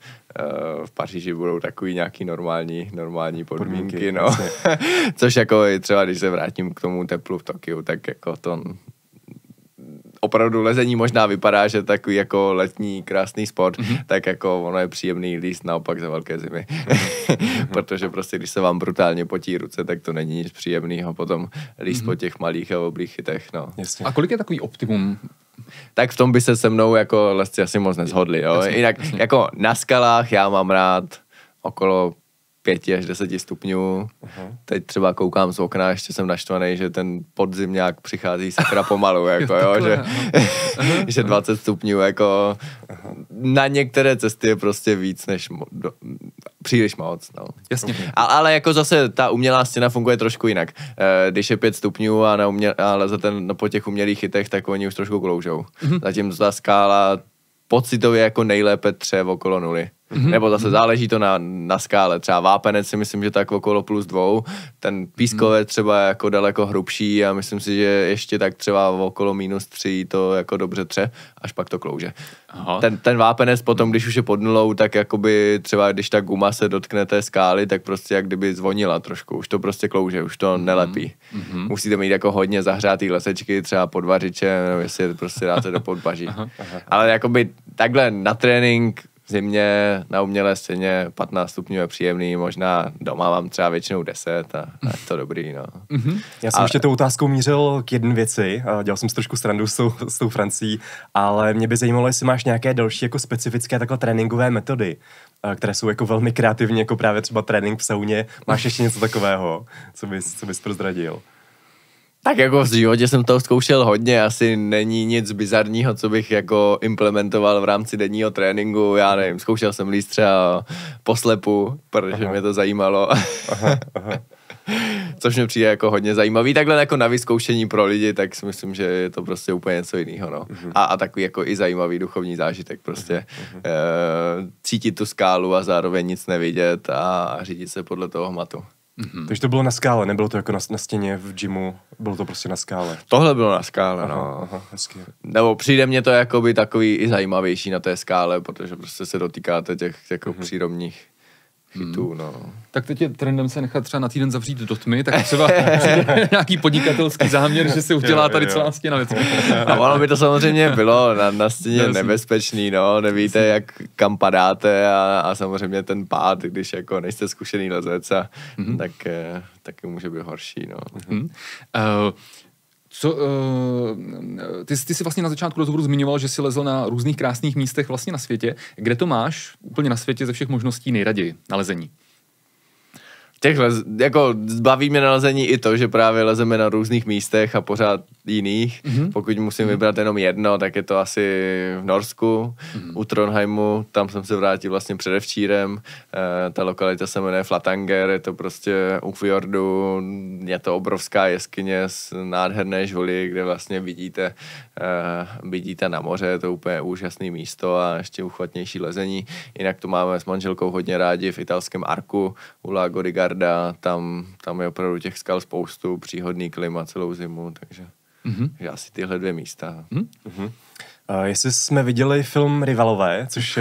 v Paříži budou takový nějaký normální podmínky, no. Což jako třeba, když se vrátím k tomu teplu v Tokiu, tak jako to opravdu lezení možná vypadá, že takový jako letní krásný sport, tak jako ono je příjemný líst naopak za velké zimy. Protože prostě, když se vám brutálně potí ruce, tak to není nic příjemného potom líst po těch malých a oblých chytech, no. A kolik je takový optimum? Tak v tom by se mnou jako lezci asi moc neshodli, jo. Jinak jako na skalách já mám rád okolo 5 až 10 stupňů. Teď třeba koukám z okna, ještě jsem naštvaný, že ten podzim nějak přichází sakra pomalu, jako jo, že 20 stupňů, jako na některé cesty je prostě víc než příliš moc, no. Jasně. Ale jako zase ta umělá stěna funguje trošku jinak. Když je 5 stupňů a lezete po těch umělých chytech, tak oni už trošku kloužou. Zatímco ta skála pocitově jako nejlépe tře okolo 0. Nebo zase záleží to na skále. Třeba vápenec si myslím, že tak okolo +2. Ten pískové třeba jako daleko hrubší a myslím si, že ještě tak třeba okolo -3 to jako dobře tře, až pak to klouže. Ten vápenec potom, když už je pod 0, tak jakoby třeba když ta guma se dotkne té skály, tak prostě jak kdyby zvonila trošku. Už to prostě klouže, už to nelepí. Musíte mít jako hodně zahřátý lesečky, třeba pod vařičem, nebo jestli prostě dáte do podpaží. Ale jakoby takhle na trénink v zimě na umělé stěně 15 stupňů je příjemný, možná doma mám třeba většinou 10 a je to dobrý, no. Já jsem ještě tou otázkou mířil k jedné věci, dělal jsem si trošku srandu s tou Francií, ale mě by zajímalo, jestli máš nějaké další jako specifické takhle tréninkové metody, které jsou jako velmi kreativní, jako právě třeba trénink v sauně. Máš ještě něco takového, co bys prozradil? Tak jako v životě jsem toho zkoušel hodně, asi není nic bizarního, co bych jako implementoval v rámci denního tréninku, já nevím, zkoušel jsem líst třeba po slepu, protože mě to zajímalo. Což mě přijde jako hodně zajímavý, takhle jako na vyzkoušení pro lidi, tak si myslím, že je to prostě úplně něco jiného, no. A takový jako i zajímavý duchovní zážitek prostě. Cítit tu skálu a zároveň nic nevidět a řídit se podle toho hmatu. Takže to bylo na skále, nebylo to jako na stěně v gymu, bylo to prostě na skále. Tohle bylo na skále, no. Hezky. Nebo přijde mně to jakoby takový i zajímavější na té skále, protože prostě se dotýkáte těch jako přírodních chytů, no. Tak teď je trendem se nechat třeba na týden zavřít do tmy, tak třeba nějaký podnikatelský záměr, že se udělá tady celá stěna věc. A ono by to samozřejmě bylo na stěně nebezpečný, no, nevíte, kam padáte a samozřejmě ten pád, když jako nejste zkušený lezec, tak může být horší, no. Ty jsi vlastně na začátku rozhovoru zmiňoval, že jsi lezl na různých krásných místech vlastně na světě. Kde to máš úplně na světě ze všech možností nejraději na lezení? Jako baví mě na lezení i to, že právě lezeme na různých místech a pořád jiných. Pokud musím vybrat jenom jedno, tak je to asi v Norsku, u Trondheimu, tam jsem se vrátil vlastně předevčírem. Ta lokalita se jmenuje Flatanger, je to prostě u fjordu, je to obrovská jeskyně s nádherné žuly, kde vlastně vidíte na moře, je to úplně úžasné místo a ještě uchvatnější lezení. Jinak to máme s manželkou hodně rádi v italském Arku, u Lago di Garda, tam je opravdu těch skal spoustu, příhodný klima celou zimu, takže asi tyhle 2 místa. Jestli jsme viděli film Rivalové, což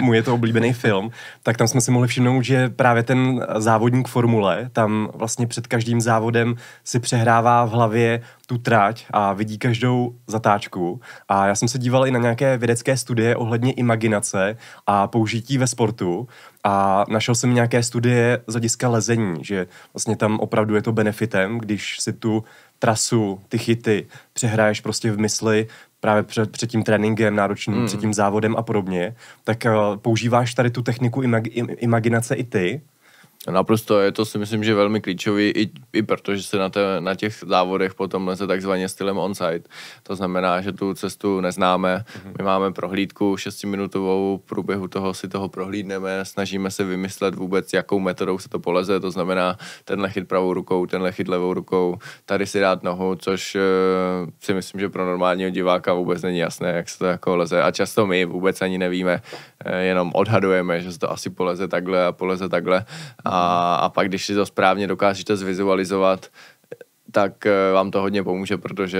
můj je to oblíbený film, tak tam jsme si mohli všimnout, že právě ten závodník formule, tam vlastně před každým závodem si přehrává v hlavě tu trať a vidí každou zatáčku. A já jsem se díval i na nějaké vědecké studie ohledně imaginace a použití ve sportu a našel jsem nějaké studie z hlediska lezení, že vlastně tam opravdu je to benefitem, když si tu trasu, ty chyty přehraješ prostě v mysli právě před tím tréninkem náročným, před tím závodem a podobně, tak používáš tady tu techniku imaginace i ty? Naprosto, je to si myslím, že velmi klíčový, i protože se na těch závodech potom leze takzvaně stylem on-site. To znamená, že tu cestu neznáme, my máme prohlídku 6minutovou, v průběhu toho si toho prohlídneme, snažíme se vymyslet vůbec, jakou metodou se to poleze, to znamená tenhle chyt pravou rukou, tenhle chyt levou rukou, tady si dát nohu, což si myslím, že pro normálního diváka vůbec není jasné, jak se to jako leze a často my vůbec ani nevíme, jenom odhadujeme, že se to asi poleze takhle a poleze takhle. A pak, když si to správně dokážete zvizualizovat, tak vám to hodně pomůže, protože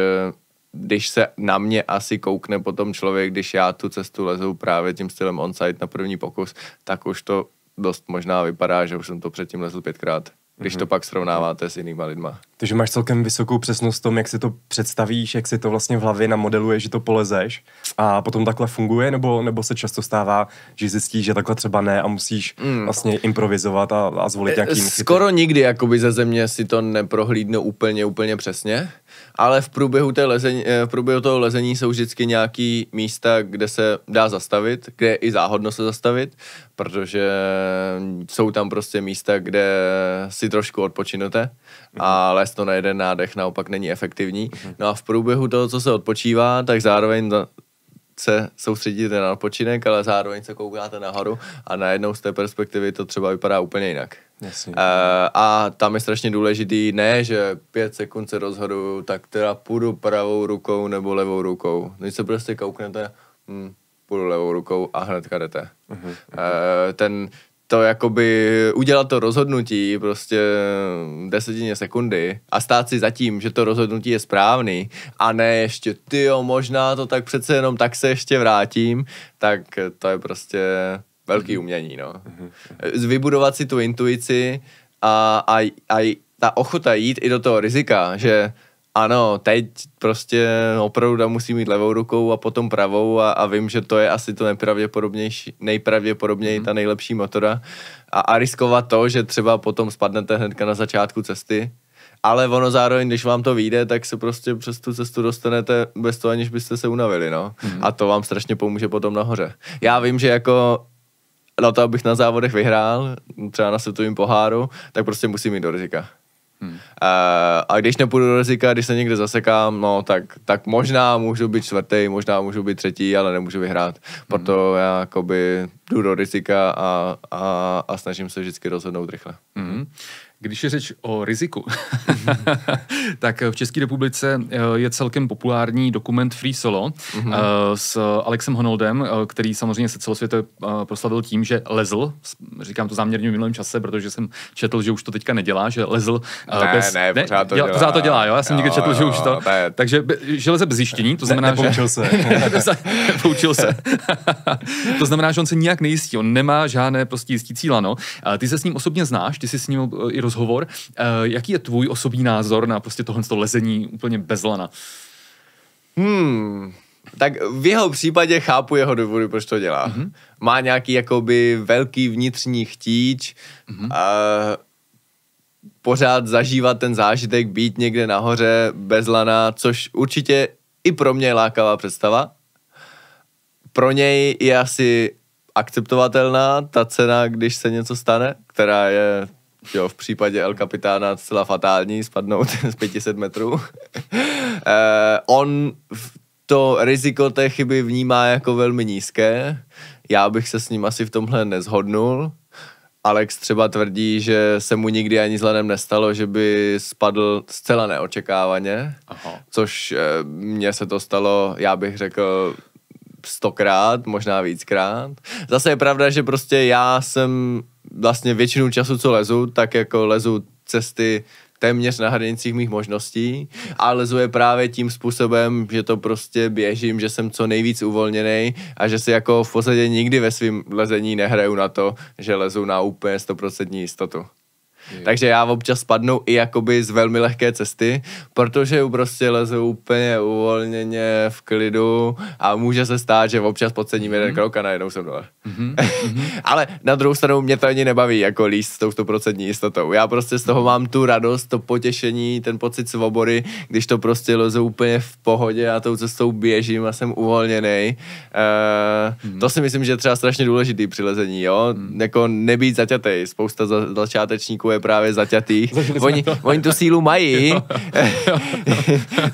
když se na mě asi koukne potom člověk, když já tu cestu lezu právě tím stylem on-site na první pokus, tak už to dost možná vypadá, že už jsem to předtím lezl 5krát. Když to pak srovnáváte s jinýma lidma. Takže máš celkem vysokou přesnost v tom, jak si to představíš, jak si to vlastně v hlavě namodeluješ, že to polezeš a potom takhle funguje, nebo se často stává, že zjistíš, že takhle třeba ne a musíš vlastně improvizovat a zvolit nějaký chyty. Skoro nikdy jakoby ze země si to neprohlídnu úplně přesně, ale v průběhu toho lezení jsou vždycky nějaký místa, kde se dá zastavit, kde je i záhodno se zastavit, protože jsou tam prostě místa, kde si trošku odpočinete, ale to na jeden nádech naopak není efektivní. No a v průběhu toho, co se odpočívá, tak zároveň se soustředíte na odpočinek, ale zároveň se koukáte nahoru a najednou z té perspektivy to třeba vypadá úplně jinak. A tam je strašně důležitý, ne, že 5 sekund se rozhoduju, tak teda půjdu pravou rukou nebo levou rukou. Když se prostě kouknete, půjdu levou rukou a hnedka jdete. To jakoby udělat to rozhodnutí prostě 10 sekundy a stát si za tím, že to rozhodnutí je správný a ne ještě možná to tak přece jenom tak se ještě vrátím, tak to je prostě velký umění, no. Vybudovat si tu intuici a ta ochota jít i do toho rizika, že ano, teď prostě opravdu musím mít levou rukou a potom pravou a vím, že to je asi to nejpravděpodobněji ta nejlepší metoda a riskovat to, že třeba potom spadnete hnedka na začátku cesty, ale ono zároveň, když vám to vyjde, tak se prostě přes tu cestu dostanete bez toho, aniž byste se unavili, no. A to vám strašně pomůže potom nahoře. Já vím, že jako na to, abych na závodech vyhrál, třeba na světovém poháru, tak prostě musím jít do rizika. A když nepůjdu do rizika, když se někde zasekám, no tak možná můžu být 4., možná můžu být 3., ale nemůžu vyhrát. Proto já jakoby jdu do rizika a snažím se vždycky rozhodnout rychle. Když je řeč o riziku, tak v České republice je celkem populární dokument Free Solo s Alexem Honoldem, který samozřejmě se celosvětově proslavil tím, že lezl, říkám to záměrně v minulém čase, protože jsem četl, že už to teďka nedělá, že lezl pořád to dělá, jo? Já jsem někde četl, že už to, takže že leze bez zjištění, to znamená, nepoučil že... Poučil se. To znamená, že on se nijak nejistí, on nemá žádné prostě jistící lano. Ty se s ním osobně znáš, ty jsi s ním i rozhovor. Jaký je tvůj osobní názor na prostě tohle lezení úplně bez lana? Tak v jeho případě chápu jeho důvody, proč to dělá. Má nějaký jakoby velký vnitřní chtíč pořád zažívat ten zážitek, být někde nahoře bez lana, což určitě i pro mě je lákavá představa. Pro něj je asi akceptovatelná ta cena, když se něco stane, která je v případě El Capitána zcela fatální, spadnout z 500 metrů. On to riziko té chyby vnímá jako velmi nízké. Já bych se s ním asi v tomhle nezhodnul. Alex třeba tvrdí, že se mu nikdy ani s lanem nestalo, že by spadl zcela neočekávaně, což mně se to stalo, já bych řekl, 100krát, možná víckrát. Zase je pravda, že prostě já jsem vlastně většinu času, co lezu, tak jako lezu cesty téměř na hranicích mých možností a lezu je právě tím způsobem, že to prostě běžím, že jsem co nejvíc uvolněnej a že si jako v podstatě nikdy ve svém lezení nehraju na to, že lezu na úplně 100% jistotu. Takže já občas spadnu i jakoby z velmi lehké cesty, protože prostě lezu úplně uvolněně v klidu a může se stát, že občas podcením jeden krok a najednou jsem dole. Ale na druhou stranu mě to ani nebaví jako líst s tou 100% jistotou. Já prostě z toho mám tu radost, to potěšení, ten pocit svobody, když to prostě lezu úplně v pohodě a tou cestou běžím a jsem uvolněnej. To si myslím, že je třeba strašně důležitý při lezení, jo? Jako nebýt zaťatej. Spousta začátečníků je právě zaťatých. Oni tu sílu mají.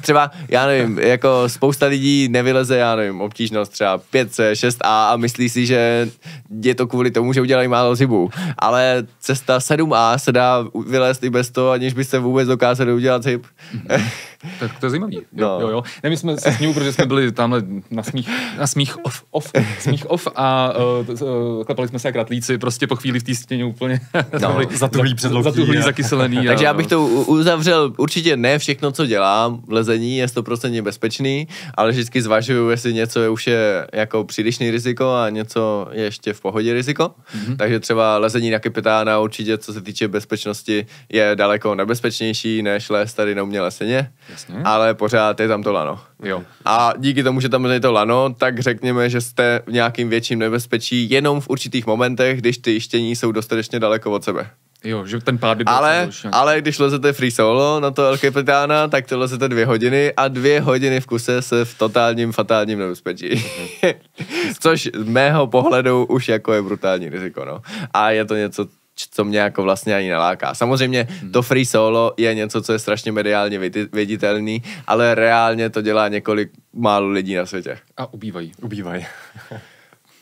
Třeba, já nevím, jako spousta lidí nevyleze, já nevím, obtížnost třeba 5C, 6A a myslí si, že je to kvůli tomu, že udělají málo zhybu. Ale cesta 7A se dá vylézt i bez toho, aniž byste vůbec dokázali udělat hyb. Tak to je zajímavý. Jo. Ne, my jsme se snívu, protože jsme byli tamhle na smích off a klepali jsme se jak ratlíci, prostě po chvíli v té stěně úplně zatuhlí předloktí. Zatuhlí, zakyselený. Takže já bych to uzavřel, určitě ne všechno, co dělám, lezení je 100% bezpečný, ale vždycky zvažuju, jestli něco už je jako přílišný riziko a něco je ještě v pohodě riziko. Takže třeba lezení na kapitána určitě, co se týče bezpečnosti, je daleko nebezpečnější, než lézt tady na umělé stěně. Jasně. Ale pořád je tam to lano. Jo. A díky tomu, že tam je to lano, tak řekněme, že jste v nějakým větším nebezpečí jenom v určitých momentech, když ty jištění jsou dostatečně daleko od sebe. Jo, že ten pád by byl ale když lezete free solo na to El Capitána, tak to lezete 2 hodiny a 2 hodiny v kuse se v totálním fatálním nebezpečí. Což z mého pohledu už jako je brutální riziko, no. A je to něco, co mě jako vlastně ani neláká. Samozřejmě to free solo je něco, co je strašně mediálně viditelný, ale reálně to dělá několik málo lidí na světě. A ubývají.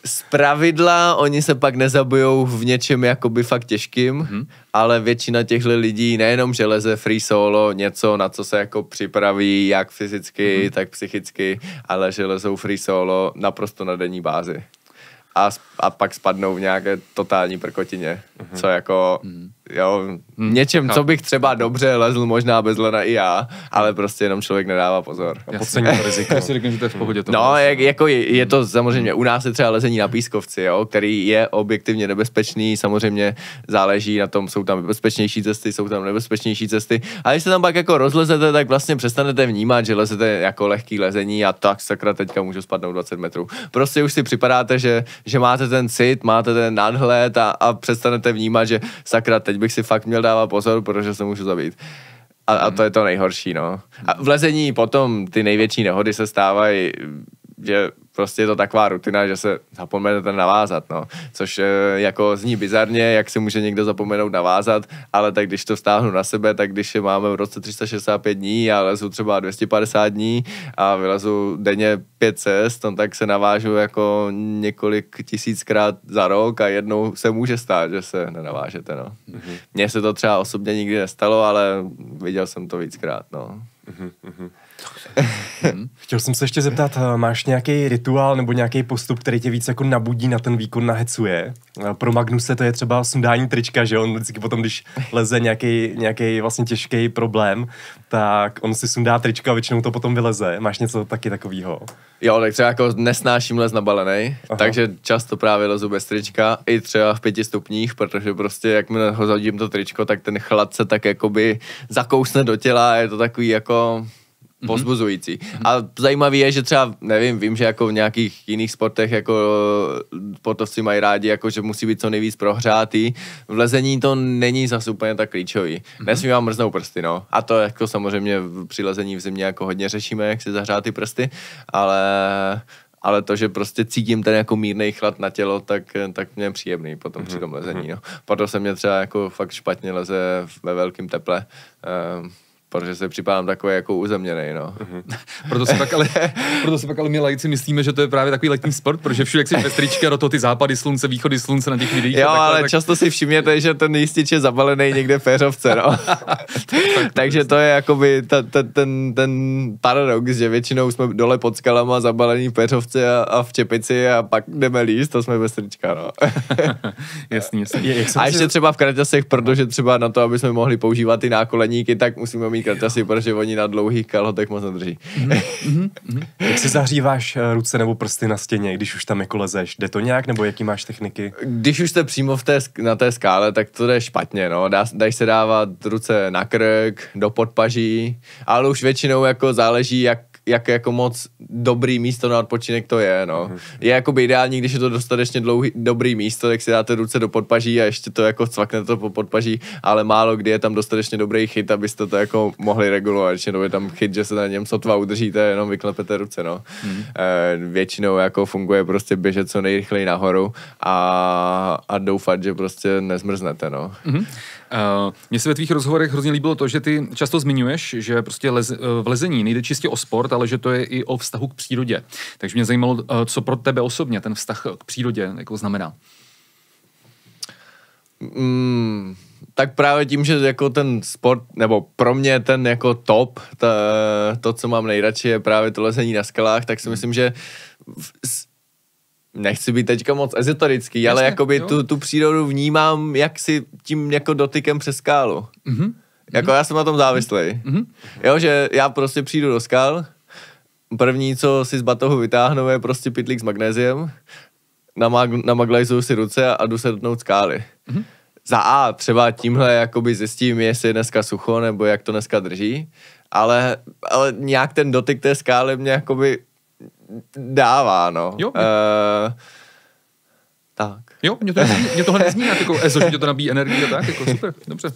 Z pravidla oni se pak nezabijou v něčem jakoby fakt těžkým, ale většina těchto lidí nejenom, že leze free solo, něco, na co se jako připraví, jak fyzicky, tak psychicky, ale že lezou free solo naprosto na denní bázi. A pak spadnou v nějaké totální prkotině, co jako, jo, něčem, co bych třeba dobře lezl možná bez lena i já, ale prostě jenom člověk nedává pozor. A podcení to riziko. Já si řeknu, že to je v pohodě. No, jako je to samozřejmě, u nás je třeba lezení na pískovci, jo, který je objektivně nebezpečný, samozřejmě záleží na tom, jsou tam bezpečnější cesty, jsou tam nebezpečnější cesty, a když se tam pak jako rozlezete, tak vlastně přestanete vnímat, že lezete jako lehký lezení a tak sakra teďka můžu spadnout 20 metrů. Prostě už si připadáte, že máte ten cit, máte ten nadhled a přestanete vnímat, že sakra, teď bych si fakt měl dávat pozor, protože se můžu zabít. A to je to nejhorší, no. A v lezení potom ty největší nehody se stávají, že prostě je to taková rutina, že se zapomenete navázat, no. Což jako zní bizarně, jak si může někdo zapomenout navázat, ale tak když to vztáhnu na sebe, tak když je máme v roce 365 dní a lezu třeba 250 dní a vylezu denně 5 cest, no, tak se navážu jako několik tisíckrát za rok a jednou se může stát, že se nenavážete, no. Mně se to třeba osobně nikdy nestalo, ale viděl jsem to víckrát, no. Chtěl jsem se ještě zeptat, máš nějaký rituál nebo nějaký postup, který tě víc jako nabudí na ten výkon, nahecuje? Pro Magnuse to je třeba sundání trička, že on vždycky potom, když leze nějaký vlastně těžký problém, tak on si sundá trička a většinou to potom vyleze. Máš něco taky takového? Jo, tak třeba jako nesnáším les nabalenej, takže často právě lezu bez trička, i třeba v 5 stupních, protože prostě jakmile ho zadím to tričko, tak ten chlad se tak jakoby zakousne do těla a je to takový jako povzbuzující. A zajímavý je, že třeba, nevím, vím, že jako v nějakých jiných sportech jako sportovci mají rádi, jako že musí být co nejvíc prohřátý. V lezení to není zase úplně tak klíčový. Nesmí vám mrznout prsty, no. A to jako samozřejmě při lezení v zimě jako hodně řešíme, jak si zahřát ty prsty, ale to, že prostě cítím ten jako mírnej chlad na tělo, tak mě je příjemný potom při tom lezení, no. Proto se mě třeba jako fakt špatně leze ve velkém teple, protože se připadám takový jako uzemněnej, no. Proto se pak ale my laici myslíme, že to je právě takový letní sport, protože všude jak si bez trička, do toho ty západy slunce, východy slunce na těch videích. Jo, ale často si všimněte, že ten jistič je zabalený někde v péřovce, no. Takže to je jakoby ten paradox, že většinou jsme dole pod skalama zabalení v péřovce a v čepici a pak jdeme líst, to jsme bez trička, no. Jasný. A ještě třeba v kraťasech, protože třeba na to, aby jsme mohli používat ty nákoleníky, tak musíme mít například asi, protože oni na dlouhých kalhotech moc nedrží. Jak si zahříváš ruce nebo prsty na stěně, když už tam jako lezeš? Jde to nějak, nebo jaký máš techniky? Když už jste přímo na té skále, tak to jde špatně, no. Dají se dávat ruce na krk, do podpaží, ale už většinou jako záleží, jak jako moc dobrý místo na odpočinek to je, no. Je jakoby ideální, když je to dostatečně dobrý místo, tak si dáte ruce do podpaží a ještě to jako cvaknete to po podpaží, ale málo kdy je tam dostatečně dobrý chyt, abyste to jako mohli regulovat. Většinou je tam chyt, že se na něm sotva udržíte, jenom vyklepete ruce, no. Většinou jako funguje prostě běžet co nejrychleji nahoru a doufat, že prostě nezmrznete, no. Mně se ve tvých rozhovorech hrozně líbilo to, že ty často zmiňuješ, že prostě v lezení nejde čistě o sport, ale že to je i o vztahu k přírodě. Takže mě zajímalo, co pro tebe osobně ten vztah k přírodě jako znamená. Tak právě tím, že jako ten sport, nebo pro mě ten jako top, to, co mám nejradši, je právě to lezení na skalách, tak si myslím, že nechci být teďka moc ezoterický, jasně, ale jakoby tu přírodu vnímám jak si tím jako dotykem přes skálu. Jako já jsem na tom závislý. Jo, že já prostě přijdu do skal, první, co si z batohu vytáhnu, je prostě pytlík s magnéziem, namaglajzuju si ruce a jdu se dotknout skály. Za A třeba tímhle jakoby zjistím, jestli je dneska sucho, nebo jak to dneska drží, ale nějak ten dotyk té skály mě jakoby dává, no. Jo. Tak. Jo, mě tohle nezní jako EZO, že mě to nabíjí energii a tak, jako super, dobře.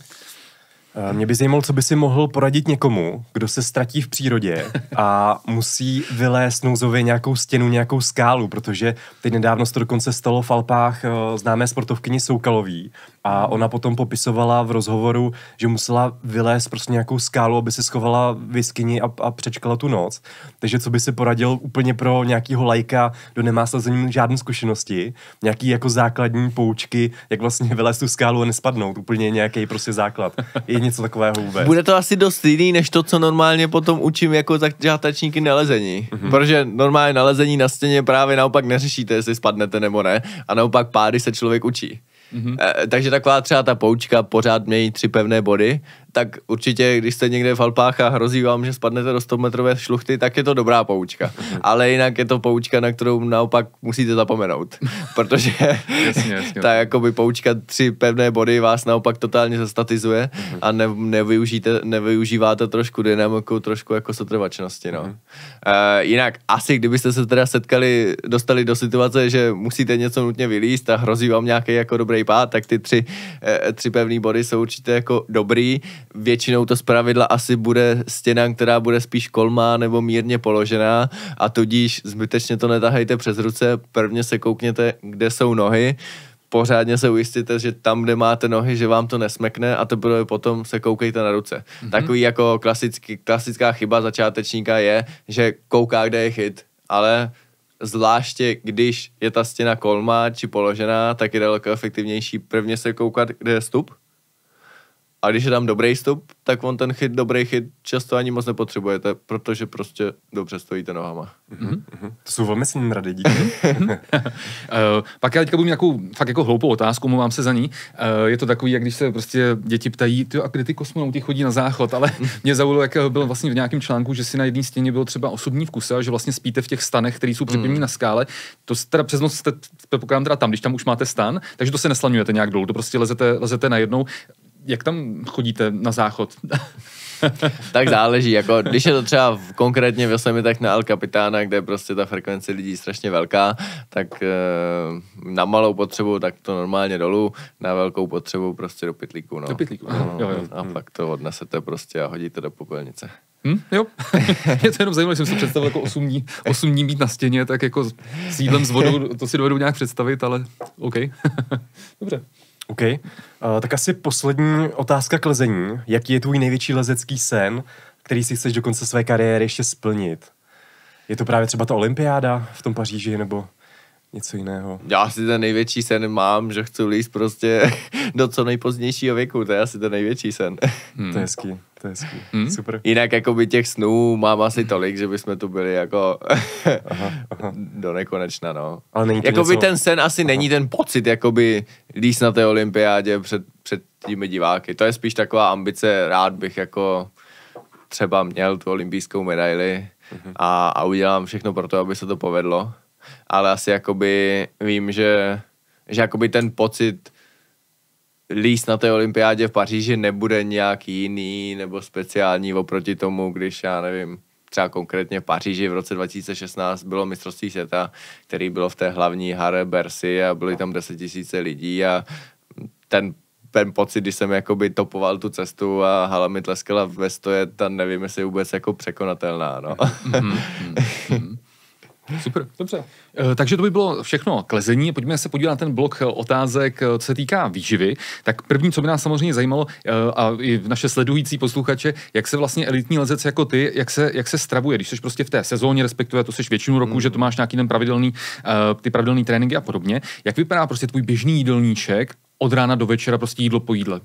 Mě by zajímalo, co by si mohl poradit někomu, kdo se ztratí v přírodě a musí vylézt nouzově nějakou stěnu, nějakou skálu, protože teď nedávno se to dokonce stalo v Alpách známé sportovkyni Soukalový a ona potom popisovala v rozhovoru, že musela vylézt prostě nějakou skálu, aby se schovala v jeskyni a přečkala tu noc. Takže co by si poradil úplně pro nějakýho laika, kdo nemá s lezením žádné zkušenosti, nějaký jako základní poučky, jak vlastně vylézt tu skálu a nespadnout, úplně nějaký prostě základ. Je něco takového vůbec. Bude to asi dost jiný, než to, co normálně potom učím jako začátečníky na lezení. Protože normálně na lezení na stěně právě naopak neřešíte, jestli spadnete nebo ne, a naopak pády se člověk učí. Takže taková třeba ta poučka, pořád mějí 3 pevné body, tak určitě, když jste někde v Alpách a hrozí vám, že spadnete do 100metrové šluchty, tak je to dobrá poučka. Ale jinak je to poučka, na kterou naopak musíte zapomenout. Protože jasně. ta jakoby poučka 3 pevné body vás naopak totálně zastatizuje a nevyužíváte trošku dynamiku, trošku jako setrvačnosti, no. Jinak asi, kdybyste se teda dostali do situace, že musíte něco nutně vylízt a hrozí vám nějaký jako dobrý pád, tak ty 3 pevné body jsou určitě jako dobrý. Většinou to zpravidla asi bude stěna, která bude spíš kolmá nebo mírně položená a tudíž zbytečně to netahejte přes ruce, prvně se koukněte, kde jsou nohy, pořádně se ujistíte, že tam, kde máte nohy, že vám to nesmekne a teprve potom se koukejte na ruce. Takový jako klasická chyba začátečníka je, že kouká, kde je chyt, ale zvláště když je ta stěna kolmá či položená, tak je daleko efektivnější prvně se koukat, kde je stup. A když je tam dobrý stup, tak on ten dobrý chyt často ani moc nepotřebujete, protože prostě dobře stojíte nohama. To jsou velmi silné rady, díky. Pak já teďka budu nějakou fakt jako hloupou otázku, mluvám se za ní. Je to takový, jak když se prostě děti ptají, a kde ty kosmonauti chodí na záchod, ale mě zaujalo, jak byl vlastně v nějakém článku, že si na jedné stěně bylo třeba osobní vkus, že vlastně spíte v těch stanech, které jsou připevněné na skále. To teda přes noc jste pokládám teda tam, když tam už máte stan, takže to se neslaňujete nějak dolů, to prostě lezete najednou. Jak tam chodíte na záchod? Tak záleží, jako když je to třeba konkrétně v Yosemitech na El Capitána, kde je prostě ta frekvence lidí strašně velká, tak na malou potřebu tak to normálně dolů, na velkou potřebu prostě do pytlíku. No. Do pytlíku, jo. A pak to odnesete prostě a hodíte do popelnice. Jo. Je to jenom zajímavé, jsem si představil jako 8 dní být na stěně, tak jako s jídlem, s vodou, to si dovedu nějak představit, ale OK. Dobře. OK. Tak asi poslední otázka k lezení. Jaký je tvůj největší lezecký sen, který si chceš do konce své kariéry ještě splnit? Je to právě třeba ta olympiáda v tom Paříži, nebo něco jiného? Já si ten největší sen mám, že chci líst prostě do co nejpozdějšího věku. To je asi ten největší sen. To je hezký. Super. Jinak jakoby těch snů mám asi tolik, že bychom tu byli jako do nekonečna, no. Ale není to jakoby něco... ten sen asi není ten pocit, jakoby líst na té olympiádě před těmi diváky. To je spíš taková ambice, rád bych jako třeba měl tu olympijskou medaili a udělám všechno pro to, aby se to povedlo. Ale asi jakoby vím, že jakoby ten pocit líst na té olympiádě v Paříži nebude nějaký jiný nebo speciální oproti tomu, když já nevím, třeba konkrétně v Paříži v roce 2016 bylo mistrovství světa, který bylo v té hlavní hale Bercy a byly tam 10 000 lidí a ten pocit, když jsem jakoby topoval tu cestu a hala mi tleskala ve stoje, ta nevím, jestli je vůbec jako překonatelná, no. Super, dobře. Takže to by bylo všechno k lezení. Pojďme se podívat na ten blok otázek, co se týká výživy. Tak první, co by nás samozřejmě zajímalo, a i naše sledující posluchače, jak se vlastně elitní lezec jako ty, jak se stravuje, když jsi prostě v té sezóně, respektive to jsi většinu roku, že to máš nějaký ten ty pravidelný tréninky a podobně. Jak vypadá prostě tvůj běžný jídelníček od rána do večera, prostě jídlo po jídle?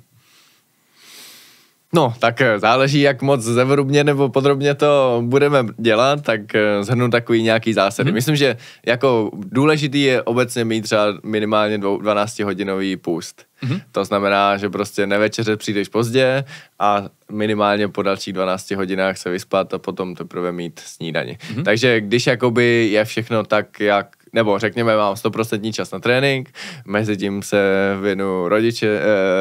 No, tak záleží, jak moc zevrubně nebo podrobně to budeme dělat, tak shrnu takový nějaký zásady. Myslím, že jako důležitý je obecně mít třeba minimálně 12-hodinový půst. To znamená, že prostě nevečeřet příliš pozdě a minimálně po dalších 12 hodinách se vyspat a potom teprve mít snídani. Takže když jakoby je všechno tak, jak nebo řekněme, mám 100% čas na trénink, mezi tím se věnu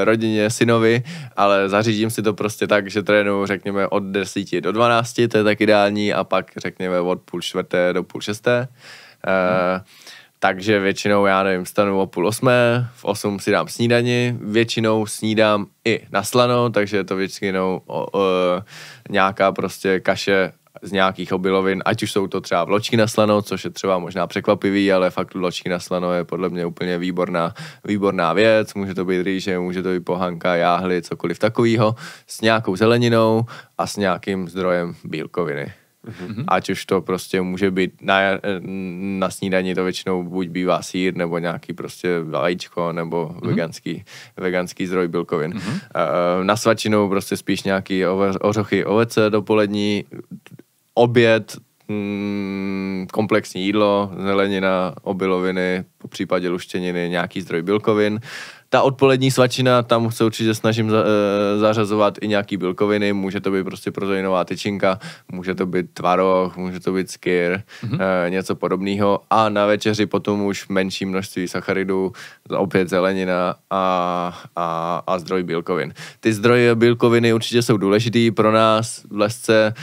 rodině, synovi, ale zařídím si to prostě tak, že trénuji, řekněme, od 10 do 12, to je tak ideální, a pak, řekněme, od 5:30 do 5:30. Takže většinou, já nevím, vstanu o 7:30, v 8 si dám snídani, většinou snídám i na slano, takže je to většinou nějaká prostě kaše z nějakých obilovin, ať už jsou to třeba vločky na slano, což je třeba možná překvapivý, ale fakt vločky na slano je podle mě úplně výborná věc, může to být rýže, může to být pohanka, jáhly, cokoliv takového, s nějakou zeleninou a s nějakým zdrojem bílkoviny. Ať už to prostě může být na snídani, to většinou buď bývá sýr, nebo nějaký prostě vajíčko, nebo veganský zdroj bílkovin. Na svačinu prostě spíš nějaký ořochy, ovoce dopolední, oběd, komplexní jídlo, zelenina, obiloviny, po případě luštěniny, nějaký zdroj bílkovin. Ta odpolední svačina, tam se určitě snažím zařazovat i nějaký bílkoviny, může to být prostě proteinová tyčinka, může to být tvaroh, může to být skyr, něco podobného, a na večeři potom už menší množství sacharidů, opět zelenina a zdroj bílkovin. Ty zdroje bílkoviny určitě jsou důležitý pro nás v lezce.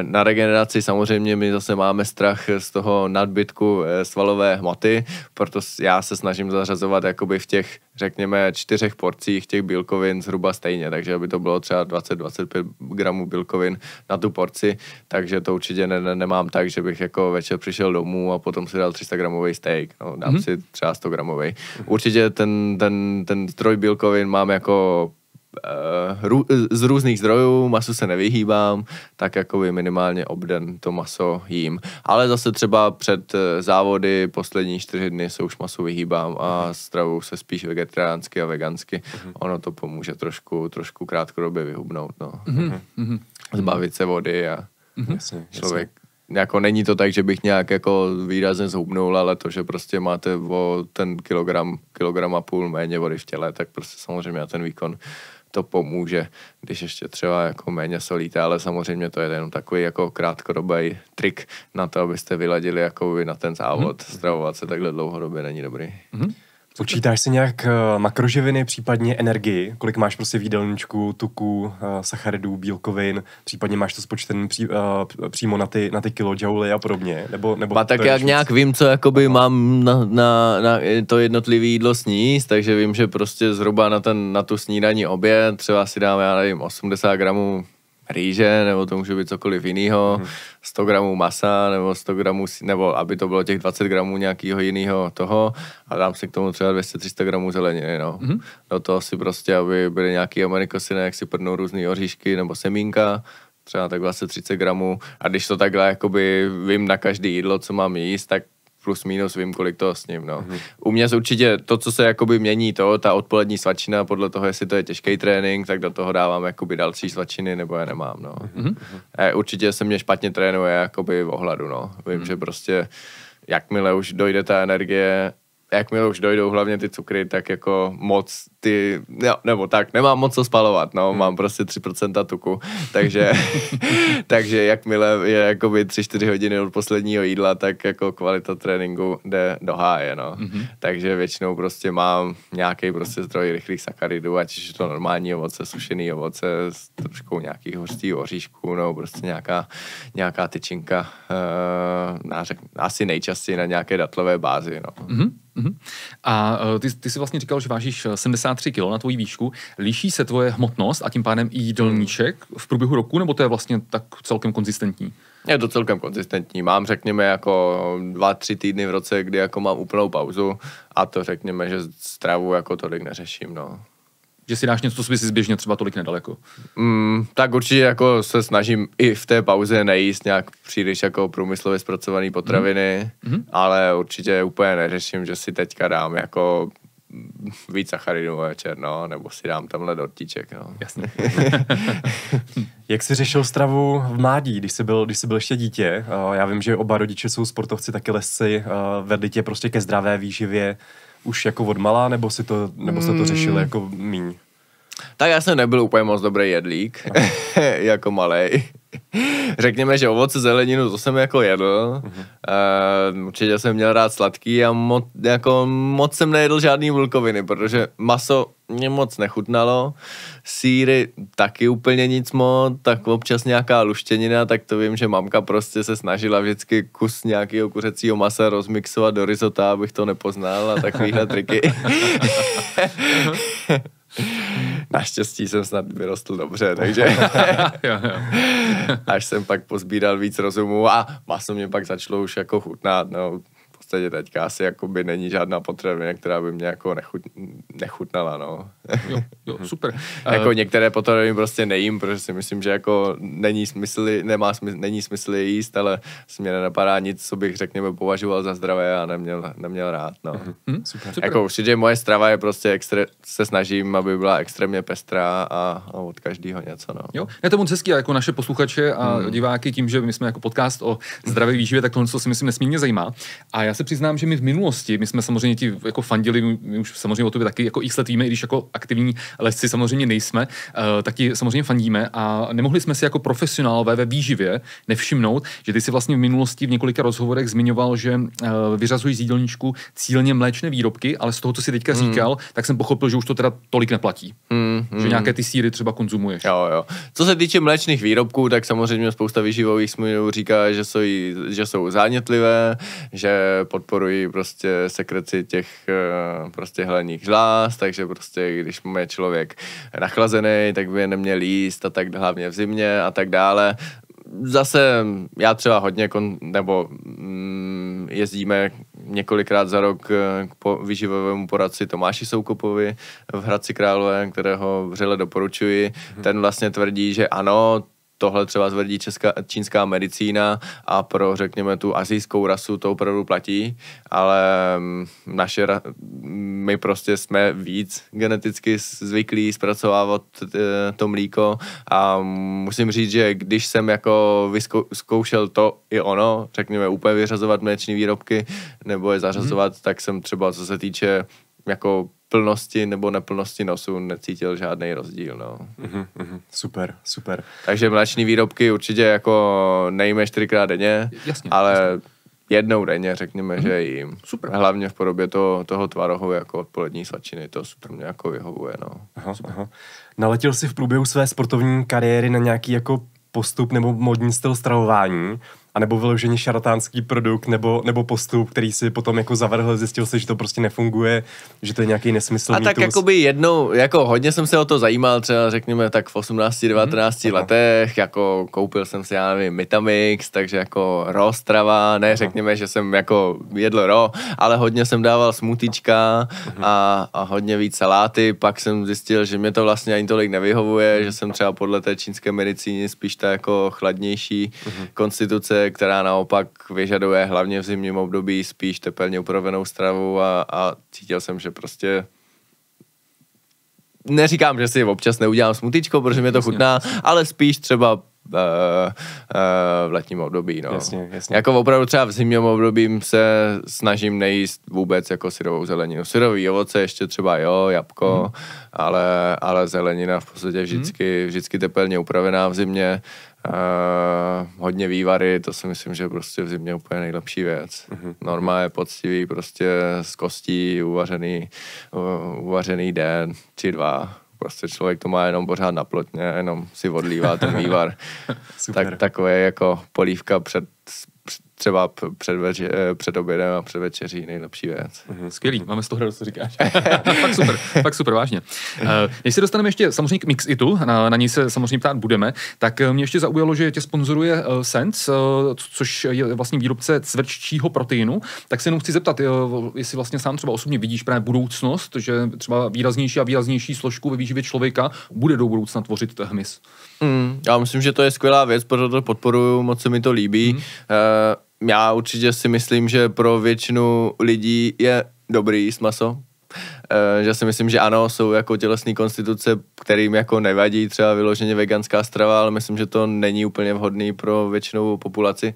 Na regeneraci samozřejmě my zase máme strach z toho nadbytku svalové hmoty, proto já se snažím zařazovat jakoby v těch, řekněme, 4 porcích těch bílkovin zhruba stejně, takže aby to bylo třeba 20-25 gramů bílkovin na tu porci, takže to určitě nemám tak, že bych jako večer přišel domů a potom si dal 300 gramový steak, no, dám si třeba 100 gramový. Určitě ten zdroj bílkovin mám jako z různých zdrojů, masu se nevyhýbám, tak jako minimálně obden to maso jím. Ale zase třeba před závody poslední 4 dny se už masu vyhýbám a stravuju se spíš vegetariánsky a vegansky. Ono to pomůže trošku krátkodobě vyhubnout, no. Zbavit se vody a člověk jako není to tak, že bych nějak jako výrazně zhubnul, ale to, že prostě máte o ten kilogram a půl méně vody v těle, tak prostě samozřejmě na ten výkon to pomůže, když ještě třeba jako méně solíte, ale samozřejmě to je jenom takový jako krátkodobý trik na to, abyste vyladili jako na ten závod. Stravovat se takhle dlouhodobě není dobrý. Počítáš si nějak makroživiny, případně energii? Kolik máš prostě v jídelníčku, tuku, sacharidů, bílkovin, případně máš to spočtený přímo na ty kilojouly a podobně? Nebo a tak jak nějak vím, co jakoby mám na to jednotlivé jídlo sníst, takže vím, že prostě zhruba na tu snídaní oběd třeba si dám, já nevím, 80 gramů rýže, nebo to může být cokoliv jiného, 100 gramů masa, nebo 100 gramů, nebo aby to bylo těch 20 gramů nějakého jiného toho, a dám si k tomu třeba 200-300 gramů zeleniny, no. Do toho si prostě, aby byly nějaký amerikosiny, jak si prdnou různý oříšky nebo semínka, třeba tak 20-30 gramů, a když to takhle jakoby vím na každé jídlo, co mám jíst, tak plus minus vím, kolik toho sním, no. U mě určitě to, co se jakoby mění, ta odpolední svačina, podle toho, jestli to je těžký trénink, tak do toho dávám jakoby další svačiny, nebo je nemám, no. Určitě se mě špatně trénuje jakoby v ohladu, no. Vím, že prostě jakmile už dojde ta energie, jakmile už dojdou hlavně ty cukry, tak jako moc nebo tak, nemám moc co spalovat, no, mám prostě 3% tuku, takže jakmile je jakoby 3-4 hodiny od posledního jídla, tak jako kvalita tréninku jde do háje, no. Takže většinou prostě mám nějaký prostě zdroj rychlých sacharidů, ať je to normální ovoce, sušený ovoce s troškou nějakých hořtých oříšků, no, prostě nějaká tyčinka, asi nejčastěji na nějaké datlové bázi, no. A ty jsi vlastně říkal, že vážíš 73 kg na tvoji výšku. Liší se tvoje hmotnost a tím pádem i jídelníček v průběhu roku, nebo to je vlastně tak celkem konzistentní? Je to celkem konzistentní. Mám, řekněme, jako 2-3 týdny v roce, kdy jako mám úplnou pauzu a to řekněme, že stravu jako tolik neřeším, no. Že si dáš něco, co by si zběžně třeba tolik nedaleko? Tak určitě jako se snažím i v té pauze nejíst nějak příliš jako průmyslově zpracované potraviny, ale určitě úplně neřeším, že si teďka dám jako víc sacharidů večer, no, nebo si dám tamhle dortíček, no. Jasně. Jak jsi řešil stravu v mládí, když jsi byl ještě dítě? Já vím, že oba rodiče jsou sportovci, taky lesci, vedli tě prostě ke zdravé výživě už jako odmala, nebo jste to řešili jako míň? Tak já jsem nebyl úplně moc dobrý jedlík, jako malej. Řekněme, že ovoce, zeleninu, to jsem jako jedl. Určitě jsem měl rád sladký a moc jsem nejedl žádný bílkoviny, protože maso mě moc nechutnalo. Sýry taky úplně nic moc, tak občas nějaká luštěnina, tak to vím, že mamka prostě se snažila vždycky kus nějakého kuřecího masa rozmixovat do risota, abych to nepoznal a takovýhle triky. Naštěstí jsem snad vyrostl dobře, takže až jsem pak pozbíral víc rozumu a maso mě pak začalo už jako chutnat, no. V podstatě teďka asi jakoby není žádná potravina, která by mě jako nechutnala, no. Jo, super. Jako některé potraviny prostě nejím, protože si myslím, že jako není smysl je jíst, ale si mě nenapadá nic, co bych, řekněme, považoval za zdravé a neměl rád, no. Super. Jako určitě moje strava je prostě se snažím, aby byla extrémně pestrá a od každého něco, no. Jo, je to moc hezký, a jako naše posluchače a diváky tím, že my jsme jako podcast o zdravé výživě, tak tohle si myslím nesmírně zajímá. A já se přiznám, že my v minulosti, my jsme samozřejmě ti jako fandili, my už samozřejmě o tobě taky jako x let víme, i když jako aktivní lesci samozřejmě nejsme, tak ti samozřejmě fandíme a nemohli jsme si jako profesionálové ve výživě nevšimnout, že ty si vlastně v minulosti v několika rozhovorech zmiňoval, že vyřazuješ z jídelníčku cíleně mléčné výrobky, ale z toho, co si teďka říkal, tak jsem pochopil, že už to teda tolik neplatí. Že nějaké ty sýry třeba konzumuješ. Jo. Co se týče mléčných výrobků, tak samozřejmě spousta výživových smluv říká, že jsou zánětlivé, že podporují prostě sekreci těch prostě hleních žláz, takže prostě když je člověk nachlazený, tak by je neměl jíst a tak hlavně v zimě a tak dále. Zase já třeba hodně jezdíme několikrát za rok k výživovému poradci Tomáši Soukupovi v Hradci Králové, kterého vřele doporučuji. Ten vlastně tvrdí, že ano, tohle třeba tvrdí čínská medicína a pro, řekněme, tu asijskou rasu to opravdu platí, ale my prostě jsme víc geneticky zvyklí zpracovávat to mlíko a musím říct, že když jsem jako zkoušel to i ono, řekněme, úplně vyřazovat mléčné výrobky nebo je zařazovat, tak jsem třeba, co se týče jako plnosti nebo neplnosti nosu necítil žádný rozdíl, no. Super. Takže mléčné výrobky určitě jako nejíme 4x denně, jasně, ale jednou denně řekněme, že jím. Super. Hlavně v podobě toho tvarohu jako odpolední svačiny, to super mě jako vyhovuje, no. Aha. Naletěl jsi v průběhu své sportovní kariéry na nějaký jako postup nebo modní styl stravování, anebo vyloženě šarlatánský produkt, nebo postup, který si potom jako zavrhl, zjistil si, že to prostě nefunguje, že to je nějaký nesmysl. A tak jakoby jednou, jako hodně jsem se o to zajímal, třeba řekněme tak v 18-19 letech, jako koupil jsem si, já nevím, Vitamix, takže jako raw strava, ne řekněme, že jsem jako jedl raw, ale hodně jsem dával smutíčka a hodně víc saláty, pak jsem zjistil, že mě to vlastně ani tolik nevyhovuje, že jsem třeba podle té čínské medicíny spíš ta jako chladnější konstituce, která naopak vyžaduje hlavně v zimním období spíš tepelně upravenou stravu a cítil jsem, že prostě neříkám, že si občas neudělám smutíčko, protože mě to chutná, ale spíš třeba v letním období. No. Jasně. Jako opravdu třeba v zimním období se snažím nejíst vůbec jako syrovou zeleninu. Syrový ovoce ještě třeba jabko, ale zelenina v podstatě vždycky tepelně upravená v zimě. Hodně vývary, to si myslím, že prostě v zimě úplně nejlepší věc. Norma je poctivý, prostě z kostí uvařený den či dva. Prostě člověk to má jenom pořád na plotně, jenom si odlívá ten vývar. Tak takové jako polívka třeba před obědem a před večeří nejlepší věc. Skvělý, máme z toho radost, co říkáš. fakt super, vážně. Než se dostaneme ještě samozřejmě k Mixitu, na něj se samozřejmě ptát budeme, tak mě ještě zaujalo, že tě sponzoruje Sense, což je vlastně výrobce cvrččího proteinu, tak se jenom chci zeptat, jestli vlastně sám třeba osobně vidíš právě budoucnost, že třeba výraznější a výraznější složku ve výživě člověka bude do budoucna tvořit hmyz. Já myslím, že to je skvělá věc, proto to podporuju, moc se mi to líbí. Já určitě si myslím, že pro většinu lidí je dobrý jíst maso. Že si myslím, že ano, jsou jako tělesné konstituce, kterým jako nevadí třeba vyloženě veganská strava, ale myslím, že to není úplně vhodný pro většinovou populaci.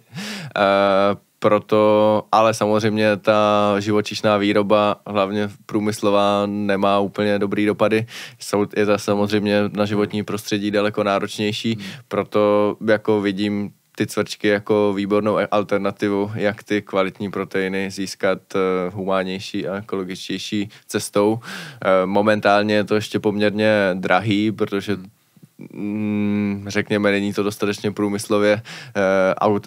Proto, ale samozřejmě ta živočišná výroba, hlavně průmyslová, nemá úplně dobrý dopady. Je to samozřejmě na životní prostředí daleko náročnější, proto jako vidím ty cvrčky jako výbornou alternativu, jak ty kvalitní proteiny získat humánnější a ekologičtější cestou. Momentálně je to ještě poměrně drahý, protože řekněme, není to dostatečně průmyslově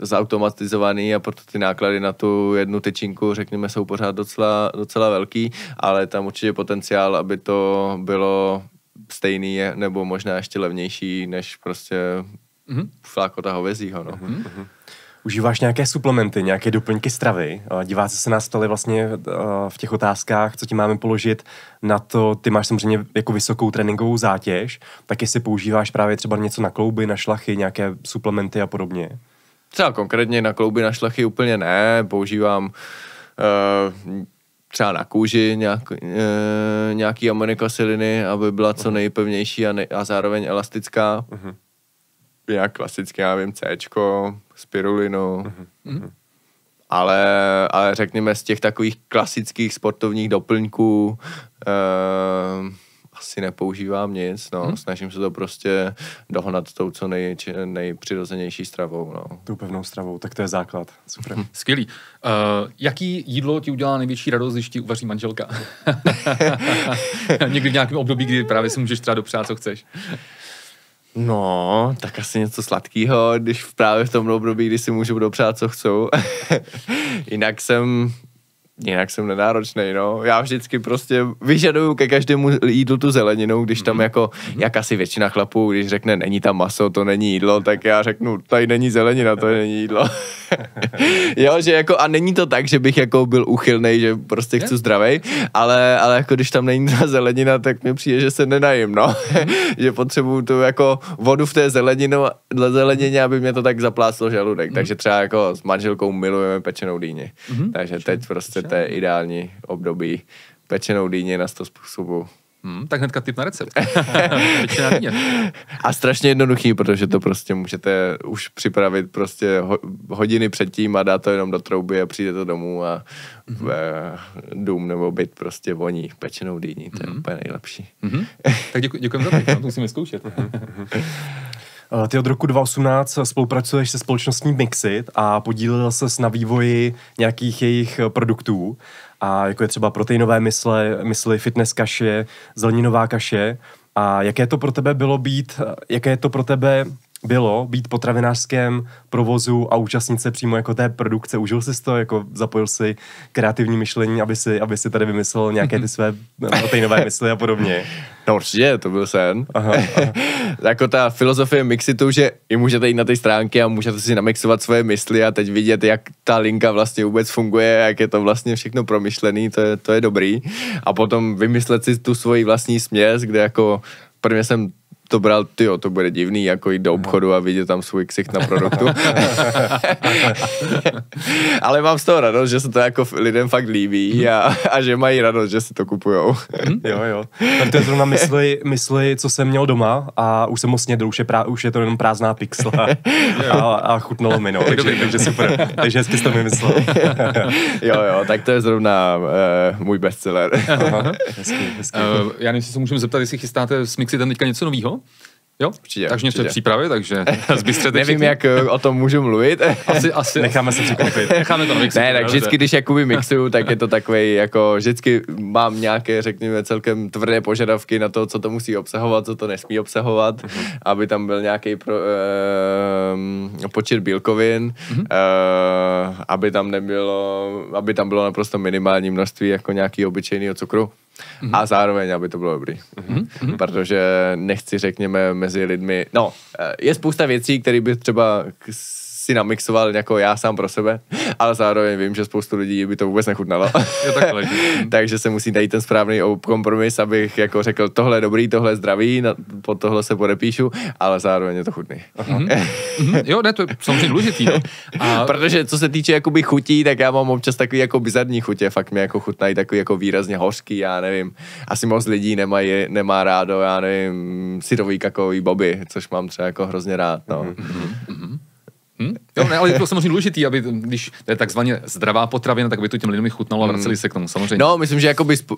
zautomatizovaný a proto ty náklady na tu jednu tyčinku, řekněme, jsou pořád docela velký, ale tam určitě potenciál, aby to bylo stejný nebo možná ještě levnější, než prostě flákota hovězího. No. Užíváš nějaké suplementy, nějaké doplňky stravy? Diváci se nás ptali vlastně v těch otázkách, co ti máme položit na to, ty máš samozřejmě jako vysokou tréninkovou zátěž, tak jestli používáš právě třeba něco na klouby, na šlachy, nějaké suplementy a podobně? Třeba konkrétně na klouby, na šlachy úplně ne, používám třeba na kůži nějaký aminokyseliny, aby byla co nejpevnější a zároveň elastická. Jak klasicky, já vím, Cčko, spirulinu, ale řekněme z těch takových klasických sportovních doplňků asi nepoužívám nic, no. Snažím se to prostě dohnat tou co nejpřirozenější stravou, no. Tou pevnou stravou, tak to je základ. Super. Skvělý. Jaký jídlo ti udělá největší radost, když ti uvaří manželka? Někdy v nějakém období, kdy právě si můžeš třeba dopřát, co chceš. No, tak asi něco sladkého, když právě v tom období, kdy si můžu dopřát, co chcou. Jinak jsem nenáročnej, no. Já vždycky prostě vyžaduju ke každému jídlu tu zeleninu, když tam jako, jak asi většina chlapů, když řekne, není tam maso, to není jídlo, tak já řeknu, tady není zelenina, to není jídlo. Jo, že jako, a není to tak, že bych jako byl uchylnej, že prostě chci zdravej, ale jako když tam není ta zelenina, tak mi přijde, že se nenajím, no. Že potřebuju tu jako vodu v té zelenině, aby mě to tak zapláclo žaludek. Takže třeba jako s manželkou milujeme pečenou dýni. Takže teď prostě to je ideální období pečenou dýni na 100 způsobů. Tak hnedka tip na recept. Pečená dýně. A strašně jednoduchý, protože to prostě můžete už připravit prostě hodiny předtím a dát to jenom do trouby a přijde to domů a dům nebo byt prostě voní pečenou dýní. To je úplně nejlepší. Tak děkujeme za to, musíme zkoušet. Ty od roku 2018 spolupracuješ se společností Mixit a podílel ses na vývoji nějakých jejich produktů, a jako je třeba proteinové mysli, fitness kaše, zeleninová kaše. A jaké to pro tebe bylo být potravinářském provozu a účastnit se přímo jako té produkce? Užil jsi to, jako zapojil si kreativní myšlení, aby si tady vymyslel nějaké ty své proteinové mysli a podobně? No určitě, to byl sen. Aha. Jako ta filozofie Mixitu, že i můžete jít na ty stránky a můžete si namixovat svoje mysli a teď vidět, jak ta linka vlastně vůbec funguje, jak je to vlastně všechno promyšlený, to je dobrý. A potom vymyslet si tu svoji vlastní směs, kde jako prvně jsem to bral, tyjo, to bude divný, jako jít do obchodu a vidět tam svůj ksicht na produktu. Ale mám z toho radost, že se to jako lidem fakt líbí a že mají radost, že si to kupujou. Jo. Tak to je zrovna mysli, co jsem měl doma a už jsem moc snědl, už je to jenom prázdná pixla a chutnalo mi, no. Takže super. Takže hezky jste mi myslel. jo, tak to je zrovna můj bestseller. Hezky. Já nevím, se můžeme zeptat, jestli chystáte s Mixitem teďka něco novýho? Jo? Určitě. Takže něco je v přípravě, takže zbystřete. Nevím, jak o tom můžu mluvit. Asi. Necháme se překvapit. Necháme to na Mixitu. Ne, tak vždycky, když jakoby mixuju, tak je to takovej, jako vždycky mám nějaké, řekněme, celkem tvrdé požadavky na to, co to musí obsahovat, co to nesmí obsahovat, aby tam byl nějaký počet bílkovin, aby tam bylo naprosto minimální množství jako nějaký obyčejného cukru. A zároveň, aby to bylo dobrý. Protože nechci, řekněme, mezi lidmi... No, je spousta věcí, které by třeba si namixoval jako já sám pro sebe, ale zároveň vím, že spoustu lidí by to vůbec nechutnalo. Takže se musí najít ten správný kompromis, abych jako řekl, tohle je dobrý, tohle je zdravý, pod tohle se podepíšu, ale zároveň je to chutný. Jo, ne, to je samozřejmě důležitý. No. Protože co se týče jakoby chutí, tak já mám občas takový jako bizarní chutě, fakt mi jako chutnají takový jako výrazně hořký, já nevím, asi moc lidí nemá rádo, já nevím, syrový kakaový boby, což mám třeba jako hrozně rád, no. Jo, ne, ale je to samozřejmě důležitý, aby když to je takzvaně zdravá potravina, tak by to těm lidem chutnalo a vraceli se k tomu samozřejmě. No, myslím, že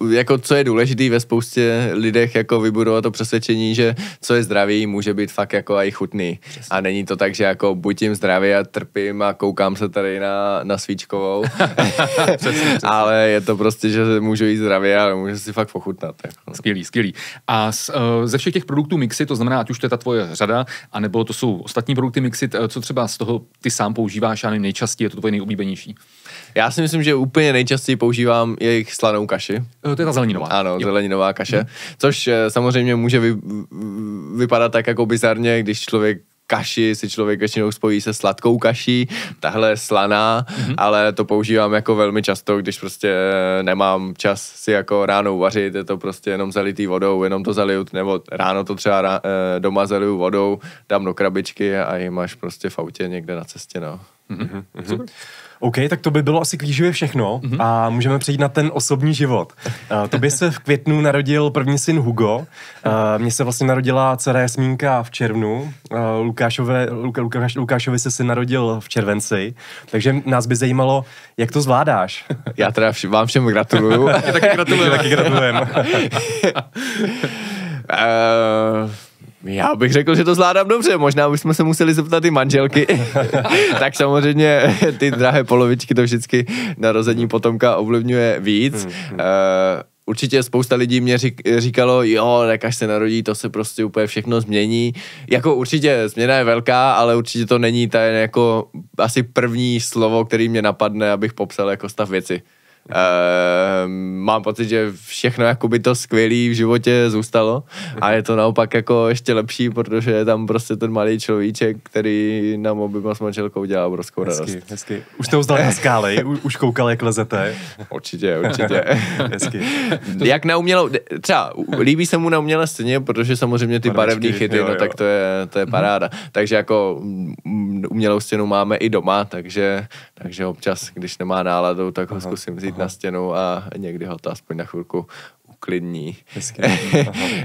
jako co je důležitý ve spoustě lidech jako vybudovat to přesvědčení, že co je zdravý, může být fakt jako i chutný. Přesně. A není to tak, že jako buď jim zdravě a trpím a koukám se tady na svíčkovou. přesně. Ale je to prostě, že můžu jít zdravě, ale můžu si fakt pochutnat. Jako. Skvělý. A ze všech těch produktů Mixit, to znamená, ať už to je ta tvoje řada, anebo to jsou ostatní produkty Mixit, co třeba z toho ty sám používáš, ale nejčastěji je to tvoje nejoblíbenější? Já si myslím, že úplně nejčastěji používám jejich slanou kaši. To je ta zeleninová. Ano, zeleninová kaše. Což samozřejmě může vypadat tak jako bizarně, když si člověk většinou spojí se sladkou kaší, tahle je slaná, ale to používám jako velmi často, když prostě nemám čas si jako ráno uvařit, je to prostě jenom zalitý vodou, jenom to zaliju, nebo ráno to třeba doma zaliju vodou, dám do krabičky a ji máš prostě v autě někde na cestě, no. Super. OK, tak to by bylo asi k výživě všechno a můžeme přejít na ten osobní život. Tobě se v květnu narodil první syn Hugo, mně se vlastně narodila dcera Jasmínka v červnu, Lukášovi se narodil v červenci, takže nás by zajímalo, jak to zvládáš. Já teda vám všem gratuluju. Taky gratulujeme. Já bych řekl, že to zvládám dobře, možná bychom se museli zeptat i manželky. Tak samozřejmě ty drahé polovičky to vždycky narození potomka ovlivňuje víc. Určitě spousta lidí mě říkalo, jo, tak až se narodí, to se prostě úplně všechno změní. Jako určitě změna je velká, ale určitě to není ten jako asi první slovo, který mě napadne, abych popsal jako stav věci. Mám pocit, že všechno jakoby to skvělý v životě zůstalo a je to naopak jako ještě lepší, protože je tam prostě ten malý človíček, který nám oběma s manželkou dělá obrovskou radost. Hezky. Už jste ho zdali na skály, už koukal, jak lezete. Určitě. Hezky. Jak na umělou, třeba líbí se mu na umělé scéně, protože samozřejmě ty barevné chyty, jo. No tak to je paráda. Takže jako umělou stěnu máme i doma, takže občas, když nemá náladu, tak ho zkusím vzít na stěnu a někdy ho to aspoň na chvilku uklidní.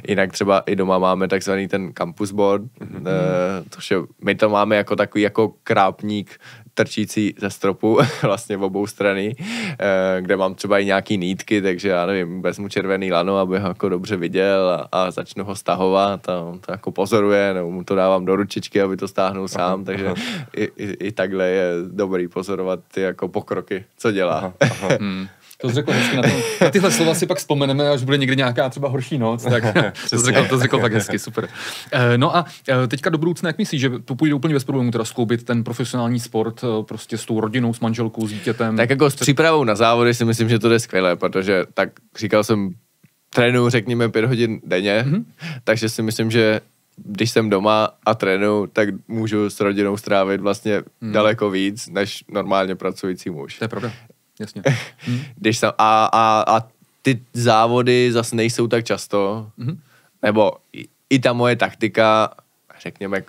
Jinak třeba i doma máme takzvaný ten campus board, my to máme jako takový jako krápník trčící ze stropu, vlastně v obou strany, kde mám třeba i nějaký nítky, takže já nevím, vezmu červený lano, aby ho jako dobře viděl a začnu ho stahovat a on to jako pozoruje, nebo mu to dávám do ručičky, aby to stáhnul sám, takže i takhle je dobrý pozorovat ty jako pokroky, co dělá. To jsi řekl hezky, na tyhle slova si pak vzpomeneme, až bude někdy nějaká třeba horší noc, tak to jsi řekl fakt hezky, super. No a teďka do budoucna, jak myslíš, že to půjde úplně bez problémů, teda skloubit ten profesionální sport prostě s tou rodinou, s manželkou, s dítětem? Tak jako s přípravou na závody si myslím, že to jde skvěle, protože tak říkal jsem, trénuju řekněme 5 hodin denně, takže si myslím, že když jsem doma a trénuju, tak můžu s rodinou strávit vlastně daleko víc, než normálně pracující muž. To je pravda. Jasně. Když jsem, a ty závody zase nejsou tak často, nebo i ta moje taktika, řekněme,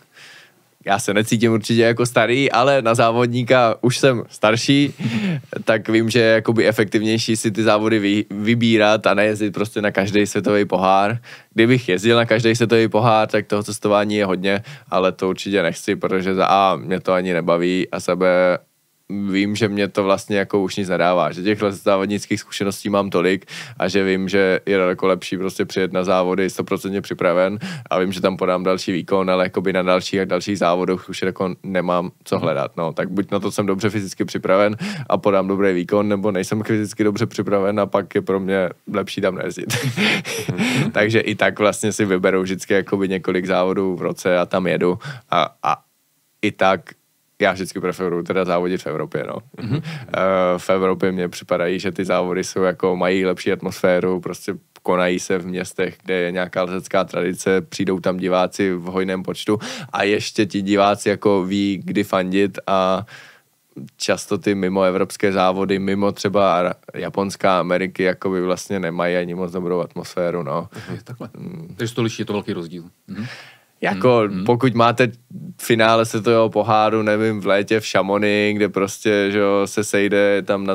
já se necítím určitě jako starý, ale na závodníka už jsem starší, tak vím, že je jakoby efektivnější si ty závody vybírat a nejezdit prostě na každý světový pohár. Kdybych jezdil na každý světový pohár, tak toho cestování je hodně, ale to určitě nechci, protože za A mě to ani nebaví a za B vím, že mě to vlastně jako už nic nedává, že těch závodnických zkušeností mám tolik a že vím, že je daleko lepší prostě přijet na závody 100% připraven a vím, že tam podám další výkon, ale jakoby na dalších závodech už jako nemám co hledat, no, tak buď na to jsem dobře fyzicky připraven a podám dobrý výkon, nebo nejsem fyzicky dobře připraven a pak je pro mě lepší tam nejezdit. Takže i tak vlastně si vyberu vždycky jakoby několik závodů v roce a tam jedu a i tak já vždycky preferuju teda závodit v Evropě, no. V Evropě mně připadají, že ty závody jsou jako, mají lepší atmosféru, prostě konají se v městech, kde je nějaká lezecká tradice, přijdou tam diváci v hojném počtu a ještě ti diváci jako ví, kdy fandit a často ty mimo evropské závody, mimo třeba Japonská, Ameriky, jako by vlastně nemají ani moc dobrou atmosféru, no. Takhle. Takže to liší, je to velký rozdíl. Jako pokud máte finále světového poháru, nevím, v létě v Chamonix, kde prostě, že jo, se sejde tam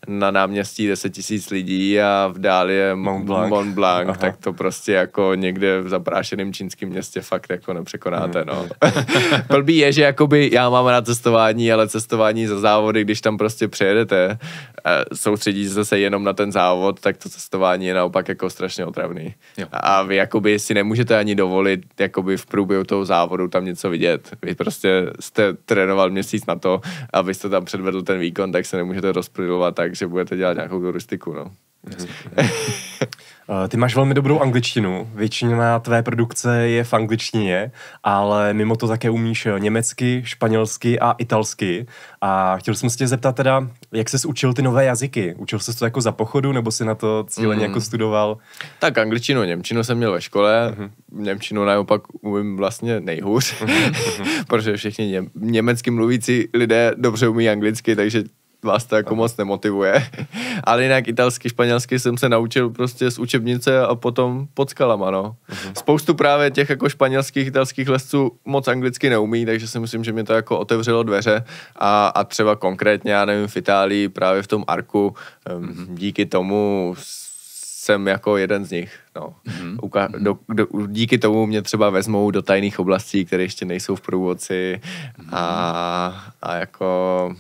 na náměstí 10 000 lidí a v dále je Mont Blanc, tak to prostě jako někde v zaprášeném čínském městě fakt jako nepřekonáte, no. Blbý je, že jakoby já mám rád cestování, ale cestování za závody, když tam prostě přejedete, soustředíte se jenom na ten závod, tak to cestování je naopak jako strašně otravný. Jo. A vy jakoby si nemůžete ani dovolit jakoby v průběhu toho závodu tam něco vidět. Vy prostě jste trénoval měsíc na to, abyste tam předvedl ten výkon, tak se nemůžete rozprylovat tak, že budete dělat nějakou turistiku, no. Ty máš velmi dobrou angličtinu, většina tvé produkce je v angličtině, ale mimo to také umíš německy, španělsky a italsky. A chtěl jsem se tě zeptat teda, jak ses učil ty nové jazyky? Učil jsi to jako za pochodu, nebo si na to cíleně jako studoval? Tak angličtinu, němčinu jsem měl ve škole, němčinu naopak umím vlastně nejhůř, protože všichni německy mluvící lidé dobře umí anglicky, takže vás to jako moc nemotivuje. Ale jinak italsky, španělsky jsem se naučil prostě z učebnice a potom pod skalama, no. Spoustu právě těch jako španělských, italských lezců moc anglicky neumí, takže si myslím, že mě to jako otevřelo dveře a třeba konkrétně, já nevím, v Itálii právě v tom Arku, díky tomu jsem jako jeden z nich, no. Díky tomu mě třeba vezmou do tajných oblastí, které ještě nejsou v průvodci a jako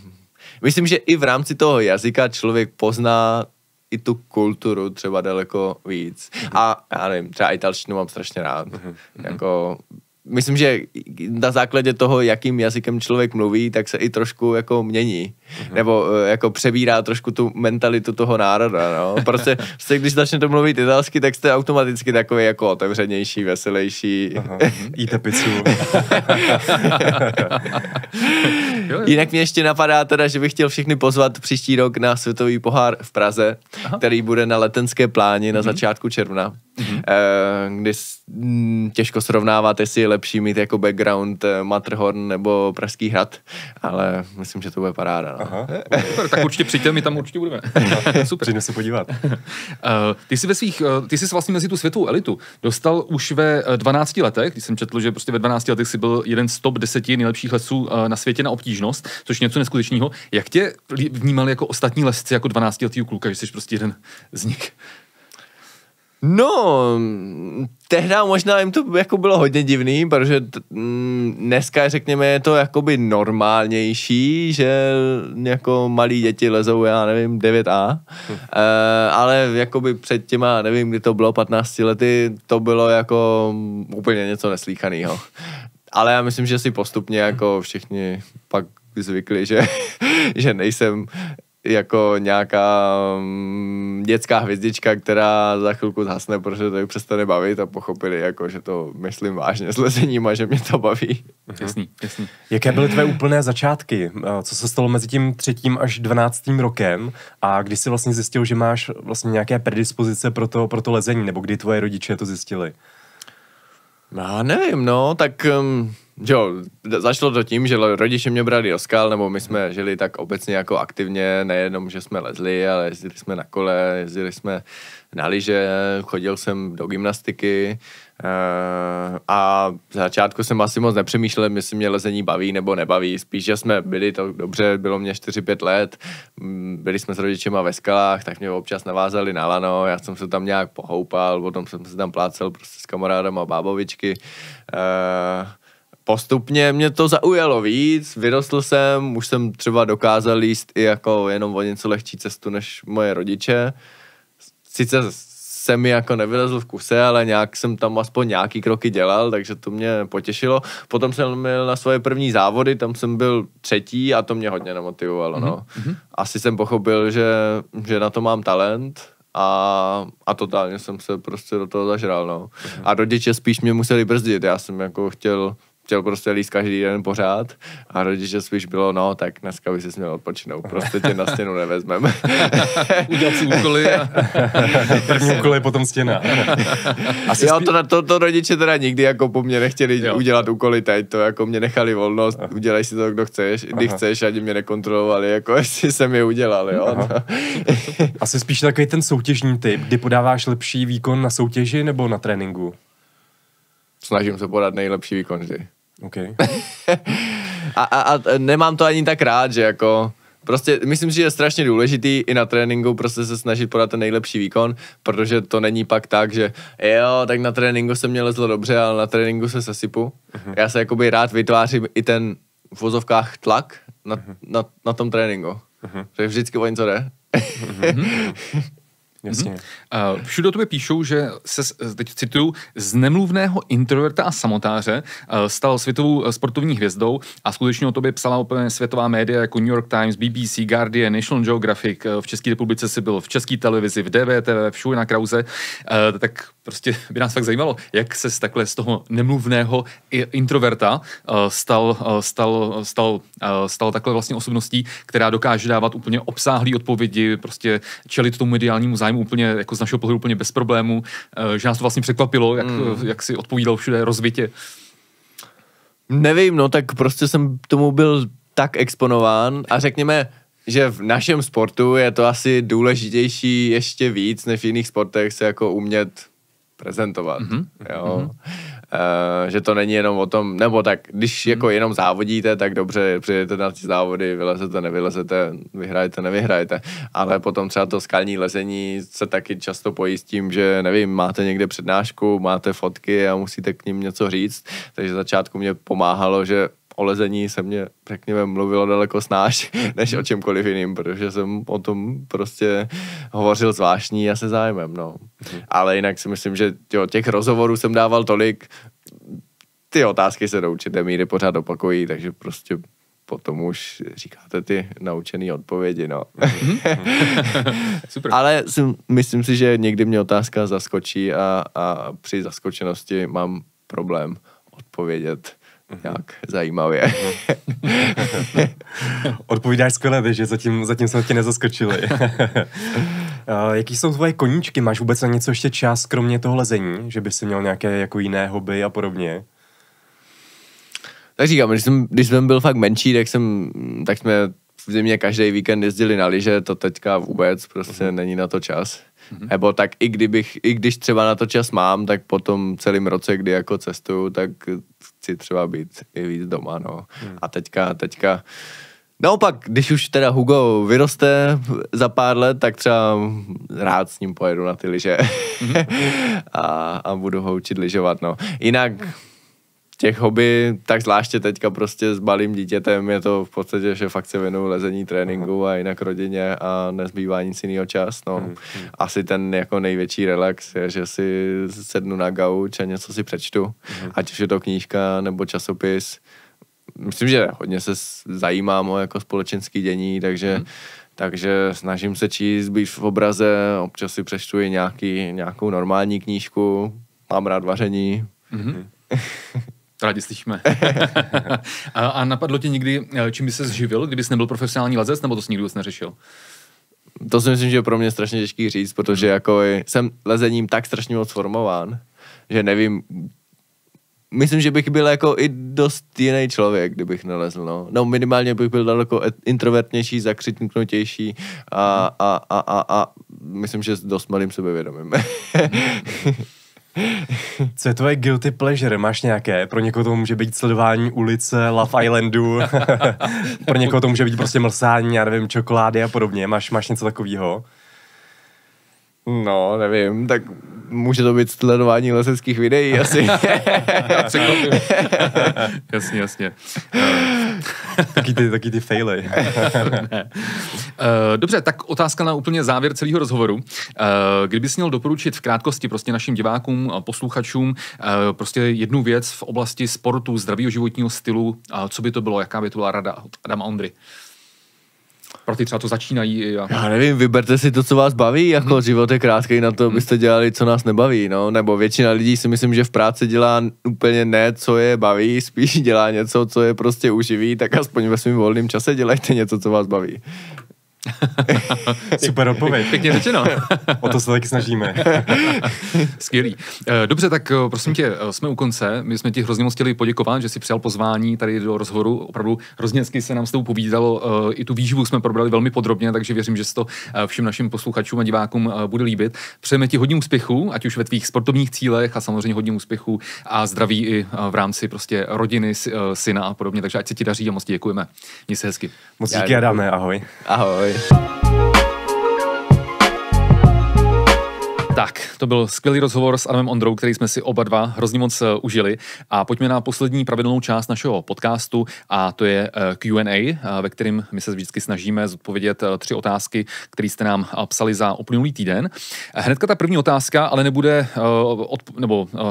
myslím, že i v rámci toho jazyka člověk pozná i tu kulturu třeba daleko víc. A já nevím, třeba italštinu mám strašně rád. Jako, myslím, že na základě toho, jakým jazykem člověk mluví, tak se i trošku jako mění. Nebo jako přebírá trošku tu mentalitu toho národa, no. Prostě když začnete mluvit italsky, tak jste automaticky takový jako otevřenější, veselější. Jíte pizzu. Jinak mě ještě napadá teda, že bych chtěl všechny pozvat příští rok na světový pohár v Praze, který bude na Letenské pláni na začátku června. Kdy těžko srovnávat, jestli je lepší mít jako background Matterhorn nebo Pražský hrad, ale myslím, že to bude paráda. No. Super, tak určitě přijďte, my tam určitě budeme. Super. Přijďme se podívat. Ty jsi vlastně mezi tu světovou elitu dostal už ve 12 letech, když jsem četl, že prostě ve 12 letech jsi byl jeden z top 10 nejlepších lezců na světě na obtížnost, což je něco neskutečného. Jak tě vnímali jako ostatní lezci, jako 12letý kluka, že jsi prostě jeden z nich? No, tehdy možná jim to jako bylo hodně divný, protože dneska, řekněme, je to jakoby normálnější, že jako malí děti lezou, já nevím, 9A, ale jakoby před těma, nevím, kdy to bylo, 15 lety, to bylo jako úplně něco neslýchaného. Ale já myslím, že si postupně jako všichni pak zvykli, že nejsem jako nějaká dětská hvězdička, která za chvilku zhasne, protože to ji přestane bavit a pochopili, jako, že to myslím vážně s lezením a že mě to baví. Jasný. Jaké byly tvé úplné začátky? Co se stalo mezi tím 3. až 12. rokem a kdy jsi vlastně zjistil, že máš vlastně nějaké predispozice pro to lezení, nebo kdy tvoje rodiče to zjistili? Já nevím, no, tak Jo, začalo to tím, že rodiče mě brali do skal, nebo my jsme žili tak obecně jako aktivně, nejenom, že jsme lezli, ale jezdili jsme na kole, jezdili jsme na lyže, chodil jsem do gymnastiky a v začátku jsem asi moc nepřemýšlel, jestli mě lezení baví nebo nebaví, spíš, že jsme byli to dobře, bylo mě 4-5 let, byli jsme s rodičema ve skalách, tak mě občas navázali na lano, já jsem se tam nějak pohoupal, potom jsem se tam plácel prostě s kamarádama bábovičky. Postupně mě to zaujalo víc, vyrostl jsem, už jsem třeba dokázal jíst i jako jenom o něco lehčí cestu než moje rodiče. Sice jsem mi jako nevylezl v kuse, ale nějak jsem tam aspoň nějaký kroky dělal, takže to mě potěšilo. Potom jsem měl na svoje první závody, tam jsem byl 3. a to mě hodně nemotivovalo. No. Asi jsem pochopil, že na to mám talent a totálně jsem se prostě do toho zažral. No. A rodiče spíš mě museli brzdit, já jsem jako chtěl prostě líst každý den pořád a rodiče spíš bylo, no tak dneska by si měl odpočinout, prostě tě na stěnu nevezmeme. Udělat si úkoly a... První úkol je potom stěna. Jo, to rodiče teda nikdy jako po mně nechtěli udělat úkoly teď, to jako mě nechali volnost, udělej si to, kdo chceš, kdy chceš, ani mě nekontrolovali, jako jestli jsem je udělal, jo. No. Asi spíš takový ten soutěžní typ, kdy podáváš lepší výkon na soutěži nebo na tréninku? Snažím se podat nejlepší výkon vždy. Okay. a nemám to ani tak rád, že jako prostě myslím si, že je strašně důležitý i na tréninku prostě se snažit podat ten nejlepší výkon, protože to není pak tak, že jo, tak na tréninku se mě lezlo dobře, ale na tréninku se sesypu. Já se jakoby rád vytvářím i ten v vozovkách tlak na tom tréninku. Takže vždycky o něco jde. Jasně. Všude o tobě píšou, že se, teď cituju, z nemluvného introverta a samotáře stal světovou sportovní hvězdou a skutečně o tobě psala úplně světová média jako New York Times, BBC, Guardian, National Geographic, v České republice si byl v České televizi, v DVTV, všude na Krause, tak prostě by nás fakt zajímalo, jak ses takhle z toho nemluvného introverta stal takhle vlastně osobností, která dokáže dávat úplně obsáhlý odpovědi, prostě čelit tomu mediálnímu zájmu úplně jako z našeho pohledu úplně bez problémů, že nás to vlastně překvapilo, jak si odpovídal všude rozvitě. Nevím, no tak prostě jsem tomu byl tak exponován a řekněme, že v našem sportu je to asi důležitější ještě víc než v jiných sportech se jako umět prezentovat, jo. Že to není jenom o tom, nebo tak, když jako jenom závodíte, tak dobře, přijedete na ty závody, vylezete, nevylezete, vyhrajete, nevyhrajete, ale potom třeba to skalní lezení se taky často pojí s tím, že nevím, máte někde přednášku, máte fotky a musíte k ním něco říct, takže začátku mě pomáhalo, že o lezení se mě, řekněme, mluvilo daleko snáš, než o čemkoliv jiným, protože jsem o tom prostě hovořil zvláštní a se zájmem, no. Ale jinak si myslím, že těch rozhovorů jsem dával tolik, ty otázky se do určité míry pořád opakují, takže prostě potom už říkáte ty naučené odpovědi, no. Super. Ale myslím si, že někdy mě otázka zaskočí a při zaskočenosti mám problém odpovědět nějak zajímavě. Odpovídáš skvěle, že zatím jsme tě nezaskočili. Jaký jsou tvoje koníčky? Máš vůbec na něco ještě čas, kromě toho lezení? Že bys si měl nějaké jako jiné hobby a podobně? Tak říkám, když jsem byl fakt menší, tak jsme v zimě každý víkend jezdili na lyže, to teďka vůbec, prostě není na to čas. Nebo tak i když třeba na to čas mám, tak potom celým roce, kdy jako cestuju, tak chci třeba být i víc doma, no. A teďka naopak, když už teda Hugo vyroste za pár let, tak třeba rád s ním pojedu na ty lyže a budu ho učit lyžovat, no. Jinak těch hobby, tak zvláště teďka prostě s malým dítětem je to v podstatě, že fakt se věnuju lezení, tréninku a jinak rodině a nezbývá nic jiného čas, no. Asi ten jako největší relax je, že si sednu na gauč a něco si přečtu, ať už je to knížka nebo časopis. Myslím, že hodně se zajímám o jako společenský dění, takže snažím se číst, být v obraze, občas si přečtu i nějakou normální knížku, mám rád vaření. Rádi slyšíme. A napadlo tě někdy, čím by ses živil, kdybys nebyl profesionální lezec, nebo to jsi nikdy vůbec neřešil? To si myslím, že je pro mě strašně těžký říct, protože jako jsem lezením tak strašně moc formován, že nevím, myslím, že bych byl jako i dost jiný člověk, kdybych nalezl, no. No minimálně bych byl daleko introvertnější, zakřiknutější a myslím, že s dost malým sebevědomím. Co je tvoje guilty pleasure? Máš nějaké? Pro někoho to může být sledování ulice, Love Islandu, pro někoho to může být prostě mlsání, já nevím, čokolády a podobně. Máš něco takového? No, nevím, tak může to být sledování lezeckých videí asi. Jasně. Taky ty faily. Dobře, tak otázka na úplně závěr celého rozhovoru. Kdybys měl doporučit v krátkosti prostě našim divákům, posluchačům prostě jednu věc v oblasti sportu, zdravého životního stylu, co by to bylo, jaká by to byla rada od Adama Ondry? Pro ty třeba to začínají. Já nevím, vyberte si to, co vás baví, jako život je krátký na to, abyste dělali, co nás nebaví, no, nebo většina lidí si myslím, že v práci dělá úplně ne, co je baví, spíš dělá něco, co je prostě uživí, tak aspoň ve svém volném čase dělejte něco, co vás baví. Super odpověď. Pěkně řečeno. O to se taky snažíme. Skvělý. Dobře, tak prosím tě, jsme u konce. My jsme ti hrozně moc chtěli poděkovat, že jsi přijal pozvání tady do rozhovoru. Opravdu hrozně hezky se nám s tebou povídalo. I tu výživu jsme probrali velmi podrobně, takže věřím, že se to všem našim posluchačům a divákům bude líbit. Přejeme ti hodně úspěchů, ať už ve tvých sportovních cílech a samozřejmě hodně úspěchů a zdraví i v rámci prostě rodiny, syna a podobně. Takže ať se ti daří a moc děkujeme. Měj se hezky. Moc díky, Adame, ahoj. Ahoj. Tak, to byl skvělý rozhovor s Adamem Ondrou, který jsme si oba dva hrozně moc užili. A pojďme na poslední pravidelnou část našeho podcastu a to je Q&A, ve kterém my se vždycky snažíme zodpovědět 3 otázky, které jste nám psali za uplynulý týden. Hnedka ta první otázka, ale nebude,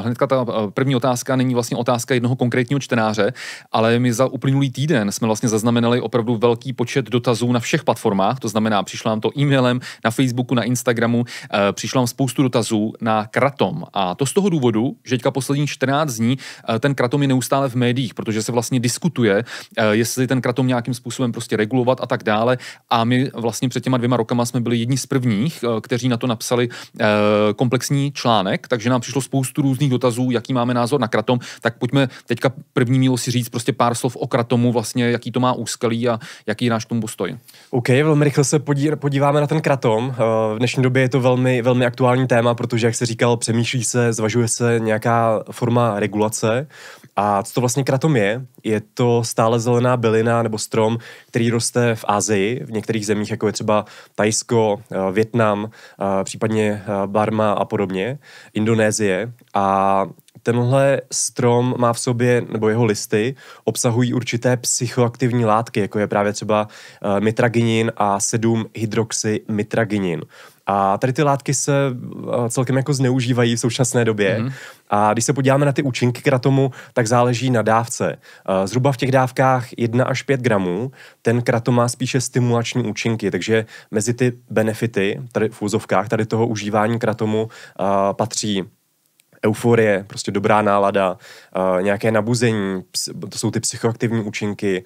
hnedka ta první otázka není vlastně otázka jednoho konkrétního čtenáře, ale my za uplynulý týden jsme vlastně zaznamenali opravdu velký počet dotazů na všech platformách, to znamená, přišlo nám to e-mailem, na Facebooku, na Instagramu, přišlo nám spoustu dotazů na kratom. A to z toho důvodu, že teďka posledních 14 dní ten kratom je neustále v médiích, protože se vlastně diskutuje, jestli ten kratom nějakým způsobem prostě regulovat a tak dále. A my vlastně před těma 2 rokama jsme byli jedni z prvních, kteří na to napsali komplexní článek, takže nám přišlo spoustu různých dotazů, jaký máme názor na kratom. Tak pojďme teďka první mílo si říct prostě pár slov o kratomu, vlastně jaký to má úskalí a jaký je náš k tomu postoj. OK, velmi rychle se podíváme na ten kratom. V dnešní době je to velmi, velmi aktuální téma, protože, jak se říkal, přemýšlí se, zvažuje se nějaká forma regulace. A co to vlastně kratom je? Je to stále zelená bylina nebo strom, který roste v Asii, v některých zemích, jako je třeba Thajsko, Vietnam, případně Barma a podobně, Indonésie. A tenhle strom má v sobě, nebo jeho listy, obsahují určité psychoaktivní látky, jako je právě třeba mitraginin a 7-hydroxymitraginin. A tady ty látky se celkem jako zneužívají v současné době. A když se podíváme na ty účinky kratomu, tak záleží na dávce. Zhruba v těch dávkách 1 až 5 gramů ten kratom má spíše stimulační účinky, takže mezi ty benefity, tady v úzovkách, tady toho užívání kratomu patří euforie, prostě dobrá nálada, nějaké nabuzení, to jsou ty psychoaktivní účinky,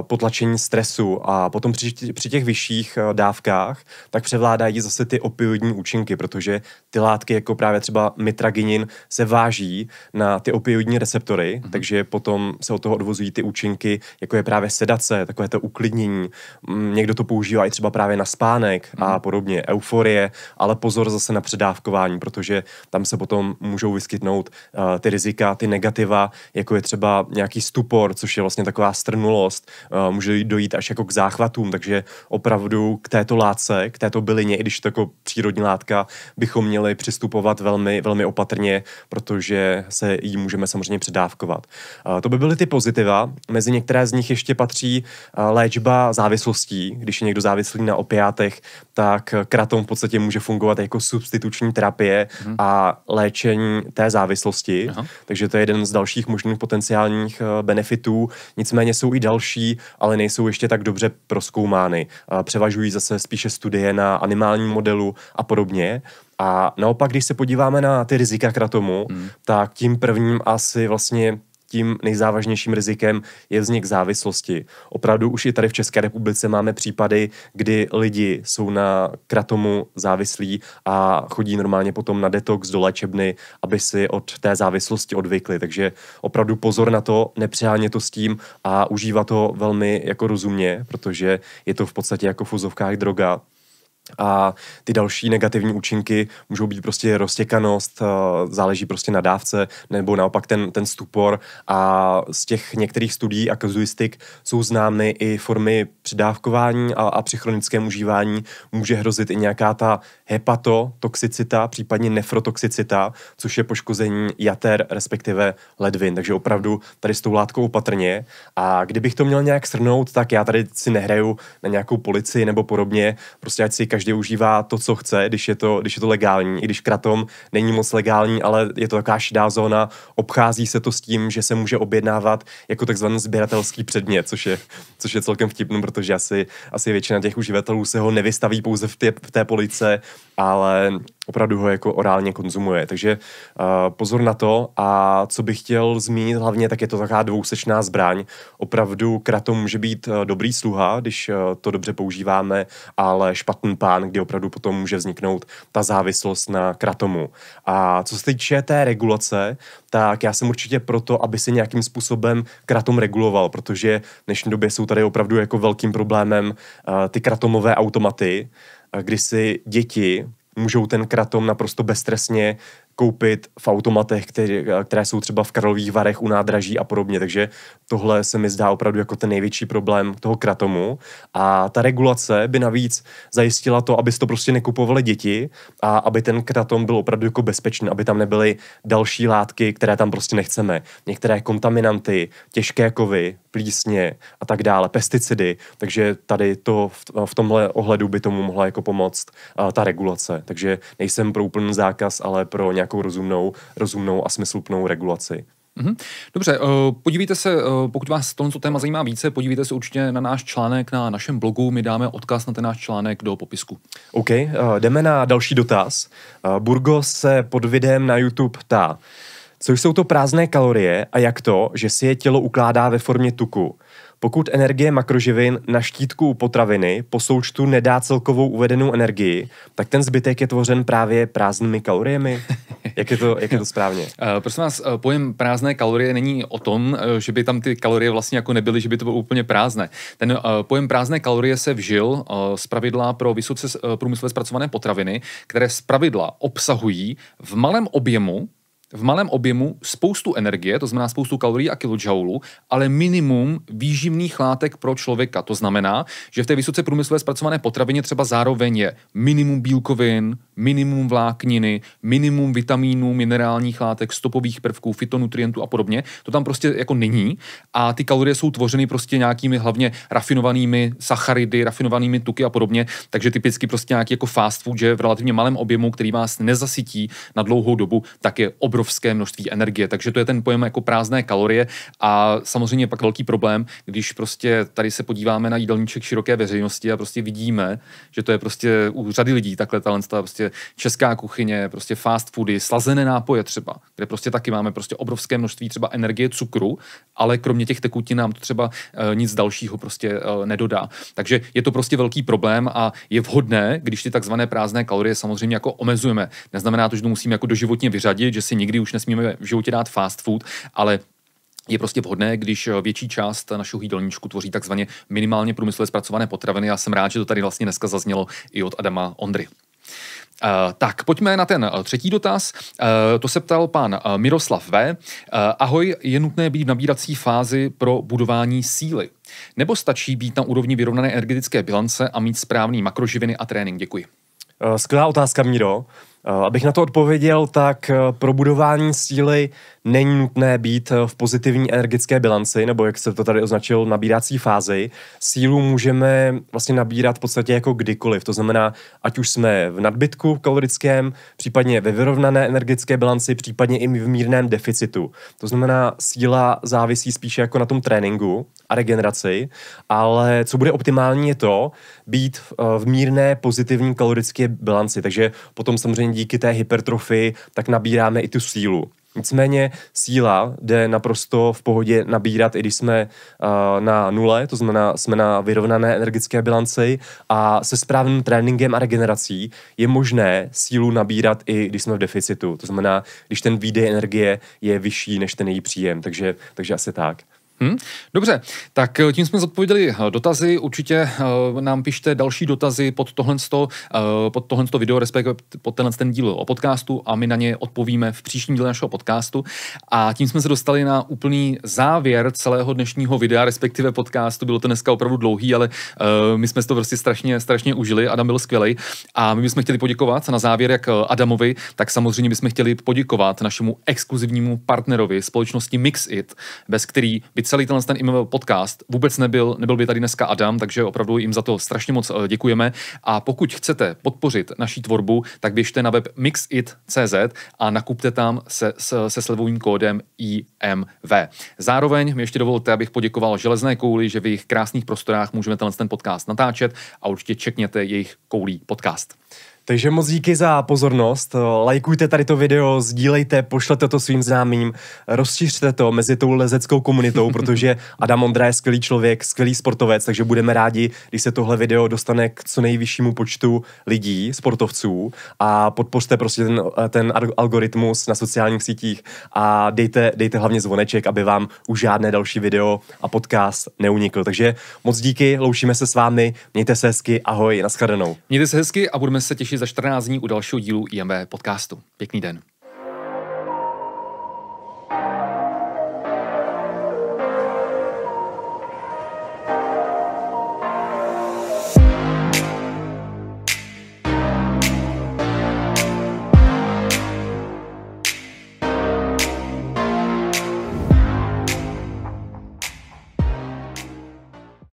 potlačení stresu a potom při těch vyšších dávkách tak převládají zase ty opioidní účinky, protože ty látky jako právě třeba mitraginin se váží na ty opioidní receptory, takže potom se od toho odvozují ty účinky, jako je právě sedace, takové to uklidnění. Někdo to používá i třeba právě na spánek a podobně, euforie, ale pozor zase na předávkování, protože tam se potom můžou vyskytnout ty rizika, ty negativa, jako je třeba nějaký stupor, což je vlastně taková strnulost, může dojít až jako k záchvatům, takže opravdu k této látce, k této bylině, i když to jako přírodní látka, bychom měli přistupovat velmi, velmi opatrně, protože se jí můžeme samozřejmě předávkovat. To by byly ty pozitiva. Mezi některé z nich ještě patří léčba závislostí. Když je někdo závislý na opiátech, tak kratom v podstatě může fungovat jako substituční terapie a léčení té závislosti. Takže to je jeden z dalších možných potenciálních benefitů. Nicméně jsou i další, ale nejsou ještě tak dobře prozkoumány. Převažují zase spíše studie na animálním modelu a podobně. A naopak, když se podíváme na ty rizika kratomu, tak tím prvním asi vlastně tím nejzávažnějším rizikem je vznik závislosti. Opravdu už i tady v České republice máme případy, kdy lidi jsou na kratomu závislí a chodí normálně potom na detox do léčebny, aby si od té závislosti odvykli. Takže opravdu pozor na to, nepřehánět to s tím a užívat to velmi jako rozumně, protože je to v podstatě jako v uvozovkách droga. A ty další negativní účinky můžou být prostě roztěkanost, záleží prostě na dávce, nebo naopak ten stupor. A z těch některých studií a kazuistik jsou známy i formy přidávkování a při chronickém užívání může hrozit i nějaká ta hepatotoxicita, případně nefrotoxicita, což je poškození jater, respektive ledvin. Takže opravdu tady s tou látkou opatrně. A kdybych to měl nějak shrnout, tak já tady si nehraju na nějakou policii nebo podobně, prostě ať si každý užívá to, co chce, když je to legální. I když kratom není moc legální, ale je to taková šedá zóna, obchází se to s tím, že se může objednávat jako takzvaný sběratelský předmět, což je celkem vtipný, protože asi většina těch uživatelů se ho nevystaví pouze v té police, ale opravdu ho jako orálně konzumuje. Takže pozor na to. A co bych chtěl zmínit hlavně, tak je to taková dvousečná zbraň. Opravdu kratom může být dobrý sluha, když to dobře používáme, ale špatný pán, kdy opravdu potom může vzniknout ta závislost na kratomu. A co se týče té regulace, tak já jsem určitě proto, aby se nějakým způsobem kratom reguloval, protože v dnešní době jsou tady opravdu jako velkým problémem ty kratomové automaty, kdy si děti můžou ten kratom naprosto beztrestně koupit v automatech, které jsou třeba v Karlových Varech u nádraží a podobně. Takže tohle se mi zdá opravdu jako ten největší problém toho kratomu. A ta regulace by navíc zajistila to, aby to prostě nekupovali děti a aby ten kratom byl opravdu jako bezpečný, aby tam nebyly další látky, které tam prostě nechceme. Některé kontaminanty, těžké kovy, plísně a tak dále, pesticidy. Takže tady to v tomhle ohledu by tomu mohla jako pomoct ta regulace. Takže nejsem pro úplný zákaz, ale pro nějakou rozumnou a smysluplnou regulaci. Dobře, podívejte se, pokud vás tohle téma zajímá více, podívejte se určitě na náš článek na našem blogu, my dáme odkaz na ten náš článek do popisku. OK, jdeme na další dotaz. Burgos se pod videem na YouTube ptá, co jsou to prázdné kalorie a jak to, že si je tělo ukládá ve formě tuku? Pokud energie makroživin na štítku potraviny po součtu nedá celkovou uvedenou energii, tak ten zbytek je tvořen právě prázdnými kaloriemi? Jak je to správně? Prosím vás, pojem prázdné kalorie není o tom, že by tam ty kalorie vlastně jako nebyly, že by to bylo úplně prázdné. Ten pojem prázdné kalorie se vžil zpravidla pro vysoce průmyslově zpracované potraviny, které zpravidla obsahují v malém objemu spoustu energie, to znamená spoustu kalorií a kilojoulů, ale minimum výživných látek pro člověka. To znamená, že v té vysoce průmyslově zpracované potravině třeba zároveň je minimum bílkovin, minimum vlákniny, minimum vitamínů, minerálních látek, stopových prvků, fytonutrientů a podobně. To tam prostě jako není a ty kalorie jsou tvořeny prostě nějakými hlavně rafinovanými sacharidy, rafinovanými tuky a podobně, takže typicky prostě nějaký jako fast food, že v relativně malém objemu, který vás nezasytí na dlouhou dobu, tak je obrovské množství energie. Takže to je ten pojem jako prázdné kalorie a samozřejmě pak velký problém, když prostě tady se podíváme na jídelníček široké veřejnosti a prostě vidíme, že to je prostě u řady lidí takhle prostě česká kuchyně, prostě fast foody, slazené nápoje třeba, kde prostě taky máme prostě obrovské množství třeba energie, cukru, ale kromě těch tekutin nám to třeba nic dalšího prostě nedodá. Takže je to prostě velký problém a je vhodné, když ty takzvané prázdné kalorie samozřejmě jako omezujeme. Neznamená to, že to musíme jako doživotně vyřadit, že si nikdy už nesmíme v životě dát fast food, ale je prostě vhodné, když větší část našeho jídelníčku tvoří takzvaně minimálně průmyslově zpracované potraviny. Já jsem rád, že to tady vlastně dneska zaznělo i od Adama Ondry. Tak, pojďme na ten třetí dotaz. To se ptal pan Miroslav V. Ahoj, je nutné být v nabírací fázi pro budování síly? Nebo stačí být na úrovni vyrovnané energetické bilance a mít správný makroživiny a trénink? Děkuji. Skvělá otázka, Míro. Abych na to odpověděl, tak pro budování síly není nutné být v pozitivní energetické bilanci, nebo jak se to tady označil, nabírací fázi. Sílu můžeme vlastně nabírat v podstatě jako kdykoliv. To znamená, ať už jsme v nadbytku kalorickém, případně ve vyrovnané energetické bilanci, případně i v mírném deficitu. To znamená, síla závisí spíše jako na tom tréninku a regeneraci, ale co bude optimální je to být v mírné pozitivní kalorické bilanci. Takže potom samozřejmě díky té hypertrofii tak nabíráme i tu sílu. Nicméně síla jde naprosto v pohodě nabírat, i když jsme na nule, to znamená, jsme na vyrovnané energetické bilanci a se správným tréninkem a regenerací je možné sílu nabírat i když jsme v deficitu. To znamená, když ten výdej energie je vyšší než ten její příjem. Takže asi tak. Dobře, tak tím jsme zodpověděli dotazy. Určitě nám pište další dotazy pod tohle video, respektive pod ten díl o podcastu a my na ně odpovíme v příštím díle našeho podcastu. A tím jsme se dostali na úplný závěr celého dnešního videa, respektive podcastu. Bylo to dneska opravdu dlouhý, ale my jsme si to prostě strašně užili. Adam byl skvělej. A my bychom chtěli poděkovat na závěr jak Adamovi, tak samozřejmě bychom chtěli poděkovat našemu exkluzivnímu partnerovi společnosti Mixit, bez který by celý ten email podcast vůbec nebyl by tady dneska Adam, takže opravdu jim za to strašně moc děkujeme. A pokud chcete podpořit naší tvorbu, tak běžte na web mixit.cz a nakupte tam se slevovým kódem IMV. Zároveň mi ještě dovolte, abych poděkoval Železné kouli, že v jejich krásných prostorách můžeme ten podcast natáčet a určitě čekněte jejich koulí podcast. Takže moc díky za pozornost, lajkujte tady to video, sdílejte, pošlete to svým známým, rozšiřte to mezi tou lezeckou komunitou, protože Adam Ondra je skvělý člověk, skvělý sportovec, takže budeme rádi, když se tohle video dostane k co nejvyššímu počtu lidí, sportovců a podpořte prostě ten algoritmus na sociálních sítích a dejte hlavně zvoneček, aby vám už žádné další video a podcast neunikl. Takže moc díky, loučíme se s vámi, mějte se hezky, ahoj, nashledanou. Mějte se hezky a budeme se těšit za 14 dní u dalšího dílu IMV podcastu. Pěkný den.